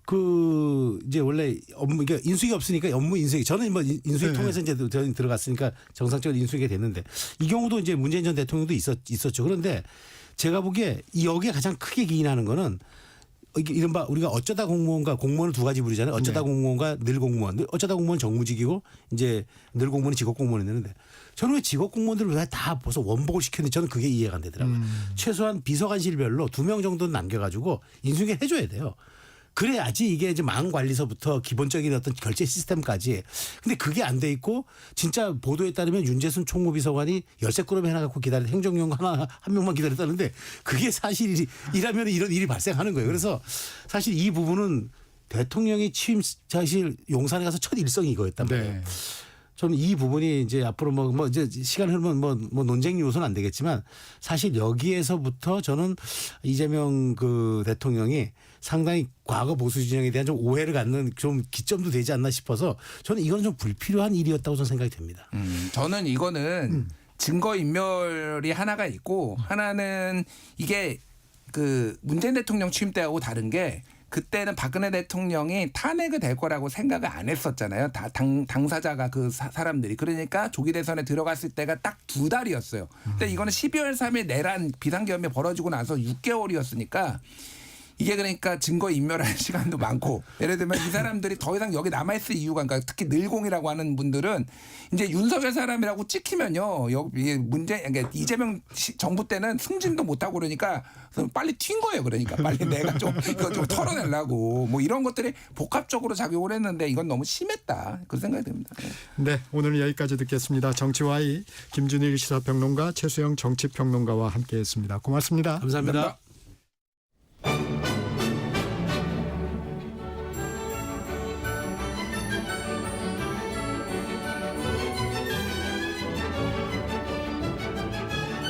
그 이제 원래 업무 그러니까 인수위가 없으니까 업무 인수위 저는 인수위 통해서 이제 들어갔으니까 정상적으로 인수위가 됐는데 이 경우도 이제 문재인 전 대통령도 있었죠. 그런데 제가 보기에 여기에 가장 크게 기인하는 거는 이른바 우리가 어쩌다 공무원과 공무원을 두 가지 부르잖아요. 어쩌다 공무원과 늘 공무원. 어쩌다 공무원 정무직이고 이제 늘 공무원이 직업 공무원이 되는데 저는 왜 직업 공무원들을 왜 다 벌써 원복을 시켰는지 저는 그게 이해가 안 되더라고요. 최소한 비서관실별로 2명 정도는 남겨가지고 인수위를 해줘야 돼요. 그래야지 이게 이제 망관리서부터 기본적인 어떤 결제 시스템까지. 근데 그게 안 돼 있고 진짜 보도에 따르면 윤재순 총무비서관이 열쇠꾸러미 하나 갖고 기다린 행정용 한 명만 기다렸다는데 그게 사실이라면 이런 일이 발생하는 거예요. 그래서 사실 이 부분은 대통령이 취임 사실 용산에 가서 첫 일성이 이거였단 말이에요. 저는 이 부분이 이제 앞으로 이제 시간 흐르면 논쟁 요소는 안 되겠지만 사실 여기에서부터 저는 이재명 그 대통령이 상당히 과거 보수 진영에 대한 좀 오해를 갖는 좀 기점도 되지 않나 싶어서 저는 이건 좀 불필요한 일이었다고 저는 생각이 됩니다. 저는 이거는 증거 인멸이 하나가 있고 하나는 이게 그 문재인 대통령 취임 때하고 다른 게 그때는 박근혜 대통령이 탄핵이 될 거라고 생각을 안 했었잖아요. 당사자가 그 사람들이. 그러니까 조기 대선에 들어갔을 때가 딱 2달이었어요. 근데 이거는 12월 3일 내란 비상계엄이 벌어지고 나서 6개월이었으니까 이게 그러니까 증거 인멸할 시간도 많고 예를 들면 이 사람들이 더 이상 여기 남아있을 이유가 그러니까 특히 늘공이라고 하는 분들은 이제 윤석열 사람이라고 찍히면요. 여기 그러니까 이재명 정부 때는 승진도 못하고 그러니까 빨리 튄 거예요. 그러니까 빨리 내가 좀 이거 좀 털어내려고 뭐 이런 것들이 복합적으로 작용을 했는데 이건 너무 심했다. 그런 생각이 듭니다. 네, 오늘은 여기까지 듣겠습니다. 정치와이 김준일 시사평론가, 최수영 정치평론가와 함께했습니다. 고맙습니다. 감사합니다.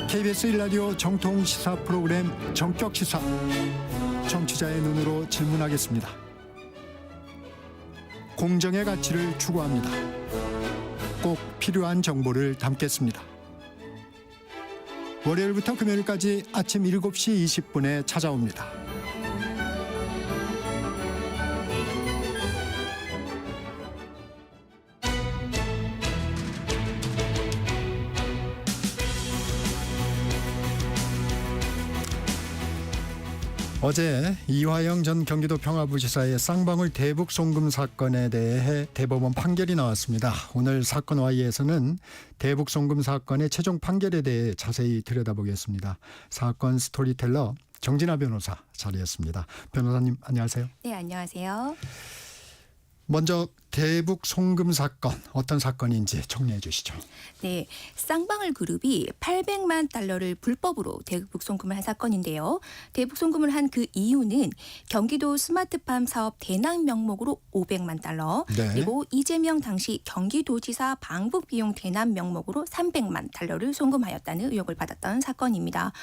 KBS 1라디오 정통 시사 프로그램 정격 시사. 정치자의 눈으로 질문하겠습니다. 공정의 가치를 추구합니다. 꼭 필요한 정보를 담겠습니다. 월요일부터 금요일까지 아침 7시 20분에 찾아옵니다. 어제 이화영 전 경기도 평화부지사의 쌍방울 대북 송금 사건에 대해 대법원 판결이 나왔습니다. 오늘 사건 와이에서는 대북 송금 사건의 최종 판결에 대해 자세히 들여다보겠습니다. 사건 스토리텔러 정진아 변호사 자리했습니다. 변호사님 안녕하세요. 네, 안녕하세요. 먼저 대북 송금 사건 어떤 사건인지 정리해 주시죠. 네, 쌍방울 그룹이 800만 달러를 불법으로 대북 송금을 한 사건인데요. 대북 송금을 한 그 이유는 경기도 스마트팜 사업 대남 명목으로 500만 달러, 네. 그리고 이재명 당시 경기도지사 방북 비용 대남 명목으로 300만 달러를 송금하였다는 의혹을 받았던 사건입니다.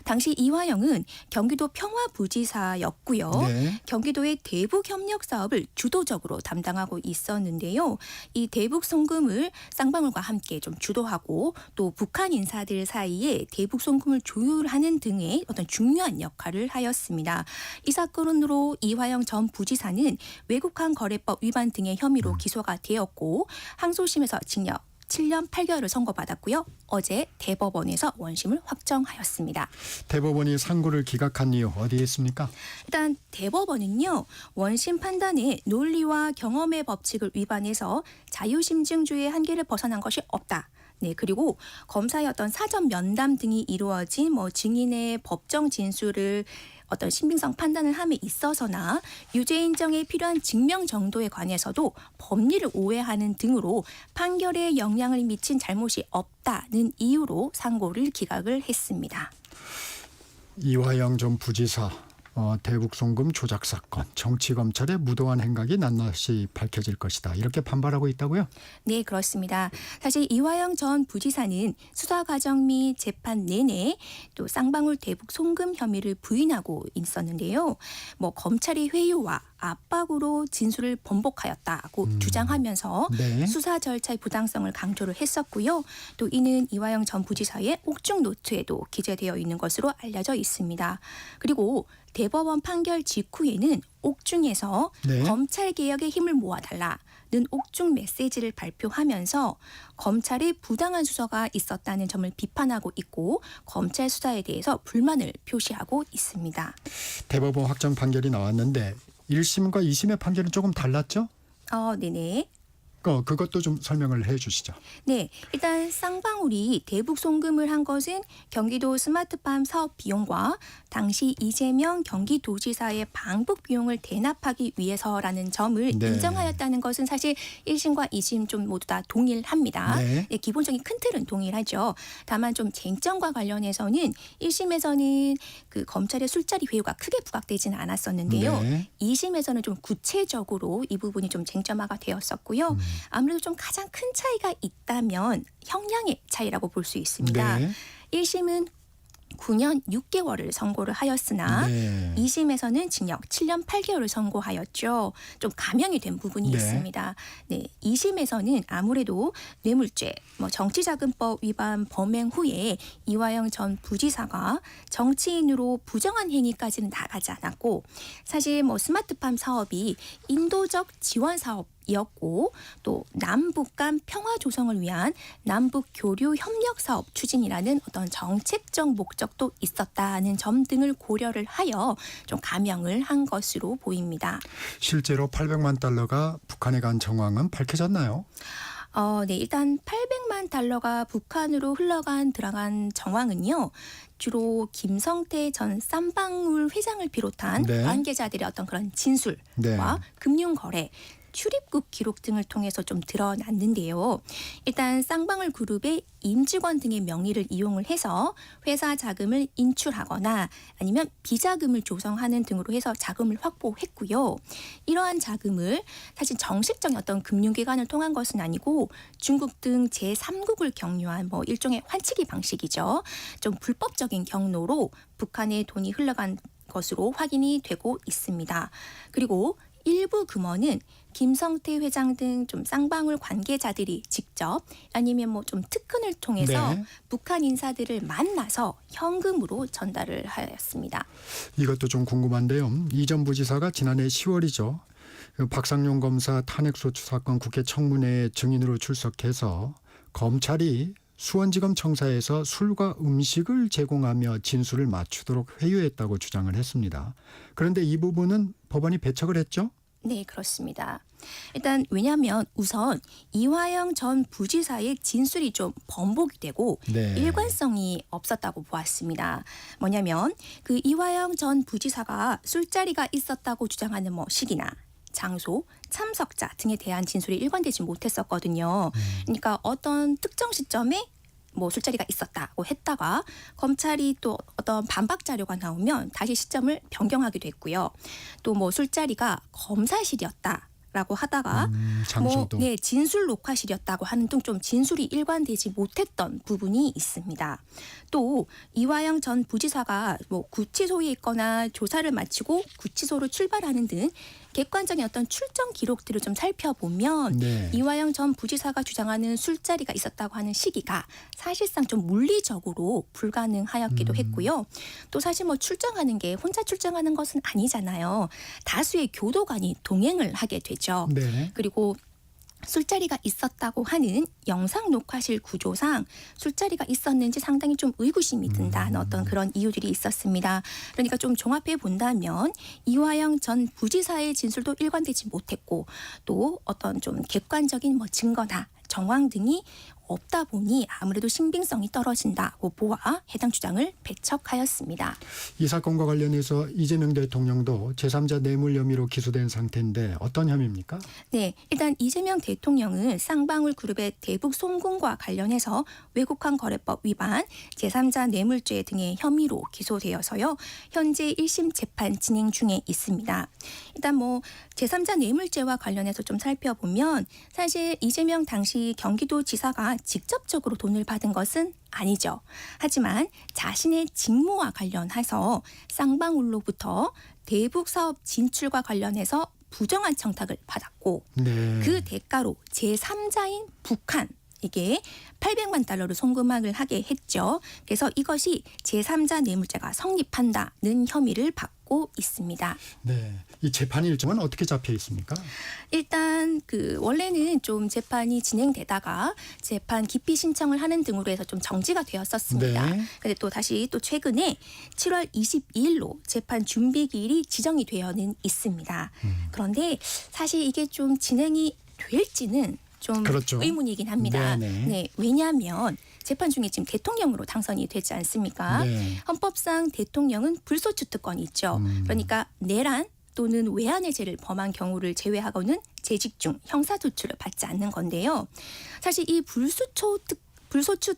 당시 이화영은 경기도 평화부지사였고요. 네. 경기도의 대북 협력 사업을 주도적으로 담당하고 있었는데요. 이 대북 송금을 쌍방울과 함께 좀 주도하고 또 북한 인사들 사이에 대북 송금을 조율하는 등의 어떤 중요한 역할을 하였습니다. 이 사건으로 이화영 전 부지사는 외국환 거래법 위반 등의 혐의로 기소가 되었고 항소심에서 징역 7년 8개월을 선고받았고요. 어제 대법원에서 원심을 확정하였습니다. 대법원이 상고를 기각한 이유 어디에 있습니까? 일단 대법원은요. 원심 판단에 논리와 경험의 법칙을 위반해서 자유심증주의 한계를 벗어난 것이 없다. 네, 그리고 검사의 어떤 사전 면담 등이 이루어진 증인의 법정 진술을 어떤 신빙성 판단을 함에 있어서나 유죄 인정에 필요한 증명 정도에 관해서도 법리를 오해하는 등으로 판결에 영향을 미친 잘못이 없다는 이유로 상고를 기각을 했습니다. 이화영 전 부지사 대북 송금 조작 사건, 정치 검찰의 무도한 행각이 낱낱이 밝혀질 것이다. 이렇게 반발하고 있다고요? 네, 그렇습니다. 사실 이화영 전 부지사는 수사 과정 및 재판 내내 또 쌍방울 대북 송금 혐의를 부인하고 있었는데요. 검찰의 회유와 압박으로 진술을 번복하였다고 주장하면서 네. 수사 절차의 부당성을 강조를 했었고요. 또 이는 이화영 전 부지사의 옥중 노트에도 기재되어 있는 것으로 알려져 있습니다. 그리고 대법원 판결 직후에는 옥중에서 네. 검찰 개혁에 힘을 모아달라는 옥중 메시지를 발표하면서 검찰의 부당한 수사가 있었다는 점을 비판하고 있고 검찰 수사에 대해서 불만을 표시하고 있습니다. 대법원 확정 판결이 나왔는데 1심과 2심의 판결은 조금 달랐죠? 네네. 그것도 좀 설명을 해 주시죠. 네, 일단 쌍방울이 대북 송금을 한 것은 경기도 스마트팜 사업 비용과 당시 이재명 경기도지사의 방북 비용을 대납하기 위해서라는 점을 네. 인정하였다는 것은 사실 1심과 2심 좀 모두 다 동일합니다. 네. 네, 기본적인 큰 틀은 동일하죠. 다만 좀 쟁점과 관련해서는 1심에서는 그 검찰의 술자리 회유가 크게 부각되지는 않았었는데요. 네. 2심에서는 좀 구체적으로 이 부분이 좀 쟁점화가 되었었고요. 아무래도 좀 가장 큰 차이가 있다면 형량의 차이라고 볼 수 있습니다. 네. 1심은 9년 6개월을 선고를 하였으나 네. 2심에서는 징역 7년 8개월을 선고하였죠. 좀 감형이 된 부분이 네. 있습니다. 네, 2심에서는 아무래도 뇌물죄, 정치자금법 위반 범행 후에 이화영 전 부지사가 정치인으로 부정한 행위까지는 나가지 않았고 사실 스마트팜 사업이 인도적 지원 사업이었고 또 남북 간 평화 조성을 위한 남북 교류 협력 사업 추진이라는 어떤 정책적 목적도 있었다는 점 등을 고려를 하여 좀 감형을 한 것으로 보입니다. 실제로 800만 달러가 북한에 간 정황은 밝혀졌나요? 네, 일단 800만 달러가 북한으로 들어간 정황은요. 주로 김성태 전 쌍방울 회장을 비롯한 네. 관계자들의 어떤 그런 진술과 네. 금융거래, 출입국 기록 등을 통해서 좀 드러났는데요. 일단 쌍방울 그룹의 임직원 등의 명의를 이용을 해서 회사 자금을 인출하거나 아니면 비자금을 조성하는 등으로 해서 자금을 확보했고요. 이러한 자금을 사실 정식적인 어떤 금융기관을 통한 것은 아니고 중국 등 제3국을 경유한 일종의 환치기 방식이죠. 좀 불법적인 경로로 북한에 돈이 흘러간 것으로 확인이 되고 있습니다. 그리고 일부 금원은 김성태 회장 등 좀 쌍방울 관계자들이 직접 아니면 좀 특근을 통해서 네. 북한 인사들을 만나서 현금으로 전달을 하였습니다. 이것도 좀 궁금한데요. 이 전 부지사가 지난해 10월이죠. 박상용 검사 탄핵소추 사건 국회 청문회에 증인으로 출석해서 검찰이 수원지검 청사에서 술과 음식을 제공하며 진술을 맞추도록 회유했다고 주장을 했습니다. 그런데 이 부분은 법원이 배척을 했죠? 네, 그렇습니다. 일단 왜냐하면 우선 이화영 전 부지사의 진술이 좀 번복이 되고 네. 일관성이 없었다고 보았습니다. 뭐냐면 그 이화영 전 부지사가 술자리가 있었다고 주장하는 시기나 장소, 참석자 등에 대한 진술이 일관되지 못했었거든요. 그러니까 어떤 특정 시점에 술자리가 있었다고 했다가 검찰이 또 어떤 반박 자료가 나오면 다시 시점을 변경하기도 했고요. 또 술자리가 검사실이었다라고 하다가 장소도. 네, 진술 녹화실이었다고 하는 등 좀 진술이 일관되지 못했던 부분이 있습니다. 또 이화영 전 부지사가 구치소에 있거나 조사를 마치고 구치소로 출발하는 등 객관적인 어떤 출정 기록들을 좀 살펴보면 네. 이화영 전 부지사가 주장하는 술자리가 있었다고 하는 시기가 사실상 좀 물리적으로 불가능하였기도 했고요. 또 사실 출정하는 게 혼자 출정하는 것은 아니잖아요. 다수의 교도관이 동행을 하게 되죠. 네. 그리고 술자리가 있었다고 하는 영상 녹화실 구조상 술자리가 있었는지 상당히 좀 의구심이 든다는 어떤 그런 이유들이 있었습니다. 그러니까 좀 종합해 본다면 이화영 전 부지사의 진술도 일관되지 못했고 또 어떤 좀 객관적인 증거나 정황 등이 없다 보니 아무래도 신빙성이 떨어진다고 보아 해당 주장을 배척하였습니다. 이 사건과 관련해서 이재명 대통령도 제3자 뇌물 혐의로 기소된 상태인데 어떤 혐의입니까? 네, 일단 이재명 대통령은 쌍방울 그룹의 대북 송금과 관련해서 외국환 거래법 위반, 제3자 뇌물죄 등의 혐의로 기소되어서요. 현재 1심 재판 진행 중에 있습니다. 일단 제3자 뇌물죄와 관련해서 좀 살펴보면 사실 이재명 당시 경기도지사가 직접적으로 돈을 받은 것은 아니죠. 하지만 자신의 직무와 관련해서 쌍방울로부터 대북 사업 진출과 관련해서 부정한 청탁을 받았고 네. 그 대가로 제3자인 북한 이게 800만 달러를 송금을 하게 했죠. 그래서 이것이 제3자 뇌물죄가 성립한다는 혐의를 받고 있습니다. 네. 이 재판 일정은 어떻게 잡혀 있습니까? 일단 원래는 좀 재판이 진행되다가 재판 기피 신청을 하는 등으로 해서 좀 정지가 되었었습니다. 네. 근데 또 다시 또 최근에 7월 22일로 재판 준비기일이 지정이 되어는 있습니다. 그런데 사실 이게 좀 진행이 될지는 좀 그렇죠. 의문이긴 합니다. 네네. 네, 왜냐하면 재판 중에 지금 대통령으로 당선이 되지 않습니까? 네. 헌법상 대통령은 불소추 특권이 있죠. 그러니까 내란 또는 외환의 죄를 범한 경우를 제외하고는 재직 중 형사소추를 받지 않는 건데요. 사실 이 불소추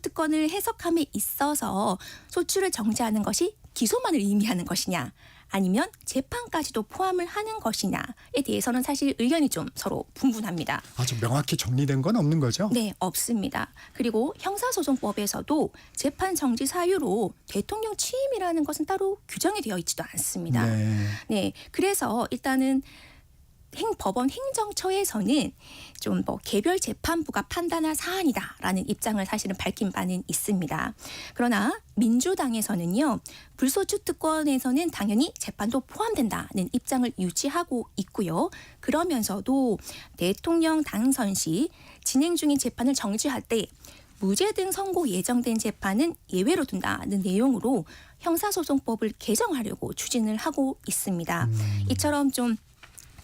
특권을 해석함에 있어서 소추를 정지하는 것이 기소만을 의미하는 것이냐 아니면 재판까지도 포함을 하는 것이냐에 대해서는 사실 의견이 좀 서로 분분합니다. 아주 명확히 정리된 건 없는 거죠? 네, 없습니다. 그리고 형사소송법에서도 재판 정지 사유로 대통령 취임이라는 것은 따로 규정이 되어 있지도 않습니다. 네, 그래서 일단은 법원 행정처에서는 좀 뭐 개별 재판부가 판단할 사안이다라는 입장을 사실은 밝힌 바는 있습니다. 그러나 민주당에서는요, 불소추 특권에서는 당연히 재판도 포함된다는 입장을 유지하고 있고요. 그러면서도 대통령 당선 시 진행 중인 재판을 정지할 때 무죄 등 선고 예정된 재판은 예외로 둔다는 내용으로 형사소송법을 개정하려고 추진을 하고 있습니다. 이처럼 좀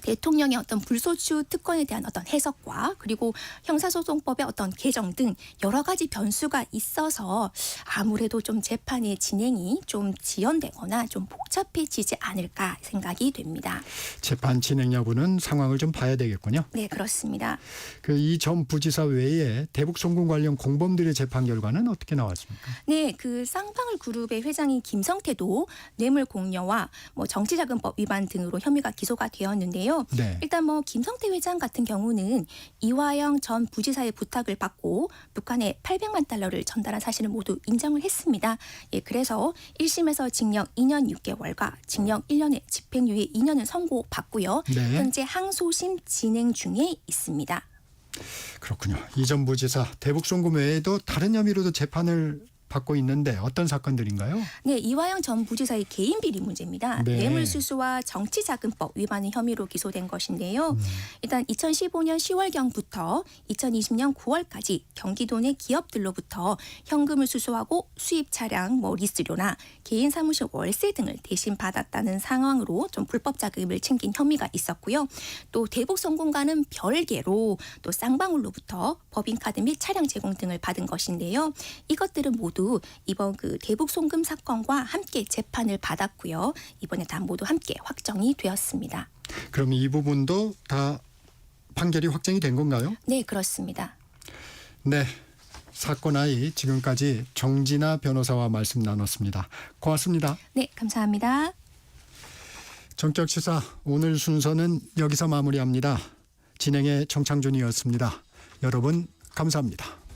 대통령의 어떤 불소추 특권에 대한 어떤 해석과 그리고 형사소송법의 어떤 개정 등 여러 가지 변수가 있어서 아무래도 좀 재판의 진행이 좀 지연되거나 좀 복잡해지지 않을까 생각이 됩니다. 재판 진행 여부는 상황을 좀 봐야 되겠군요. 네, 그렇습니다. 이 전 부지사 외에 대북 송금 관련 공범들의 재판 결과는 어떻게 나왔습니까? 네, 그 쌍방울 그룹의 회장인 김성태도 뇌물 공여와 뭐 정치자금법 위반 등으로 혐의가 기소가 되었는데요. 네. 일단 뭐 김성태 회장 같은 경우는 이화영 전 부지사의 부탁을 받고 북한에 800만 달러를 전달한 사실을 모두 인정을 했습니다. 예, 그래서 1심에서 징역 2년 6개월과 징역 1년의 집행유예 2년을 선고받고요. 네. 현재 항소심 진행 중에 있습니다. 그렇군요. 이 전 부지사 대북 송금 외에도 다른 혐의로도 재판을 받고 있는데 어떤 사건들인가요? 네, 이화영 전 부지사의 개인 비리 문제입니다. 네. 뇌물수수와 정치자금법 위반의 혐의로 기소된 것인데요. 일단 2015년 10월경부터 2020년 9월까지 경기도 내 기업들로부터 현금을 수수하고 수입 차량, 뭐 리스료나 개인 사무실 월세 등을 대신 받았다는 상황으로 좀 불법 자금을 챙긴 혐의가 있었고요. 또 대북 송금과는 별개로 또 쌍방울로부터 법인카드 및 차량 제공 등을 받은 것인데요. 이것들은 모두 이번 그 대북 송금 사건과 함께 재판을 받았고요. 이번에 다 모두 함께 확정이 되었습니다. 그럼 이 부분도 다 판결이 확정이 된 건가요? 네, 그렇습니다. 네. 사건 아이 지금까지 정진아 변호사와 말씀 나눴습니다. 고맙습니다. 네, 감사합니다. 정적 시사 오늘 순서는 여기서 마무리합니다. 진행의 정창준이었습니다. 여러분 감사합니다.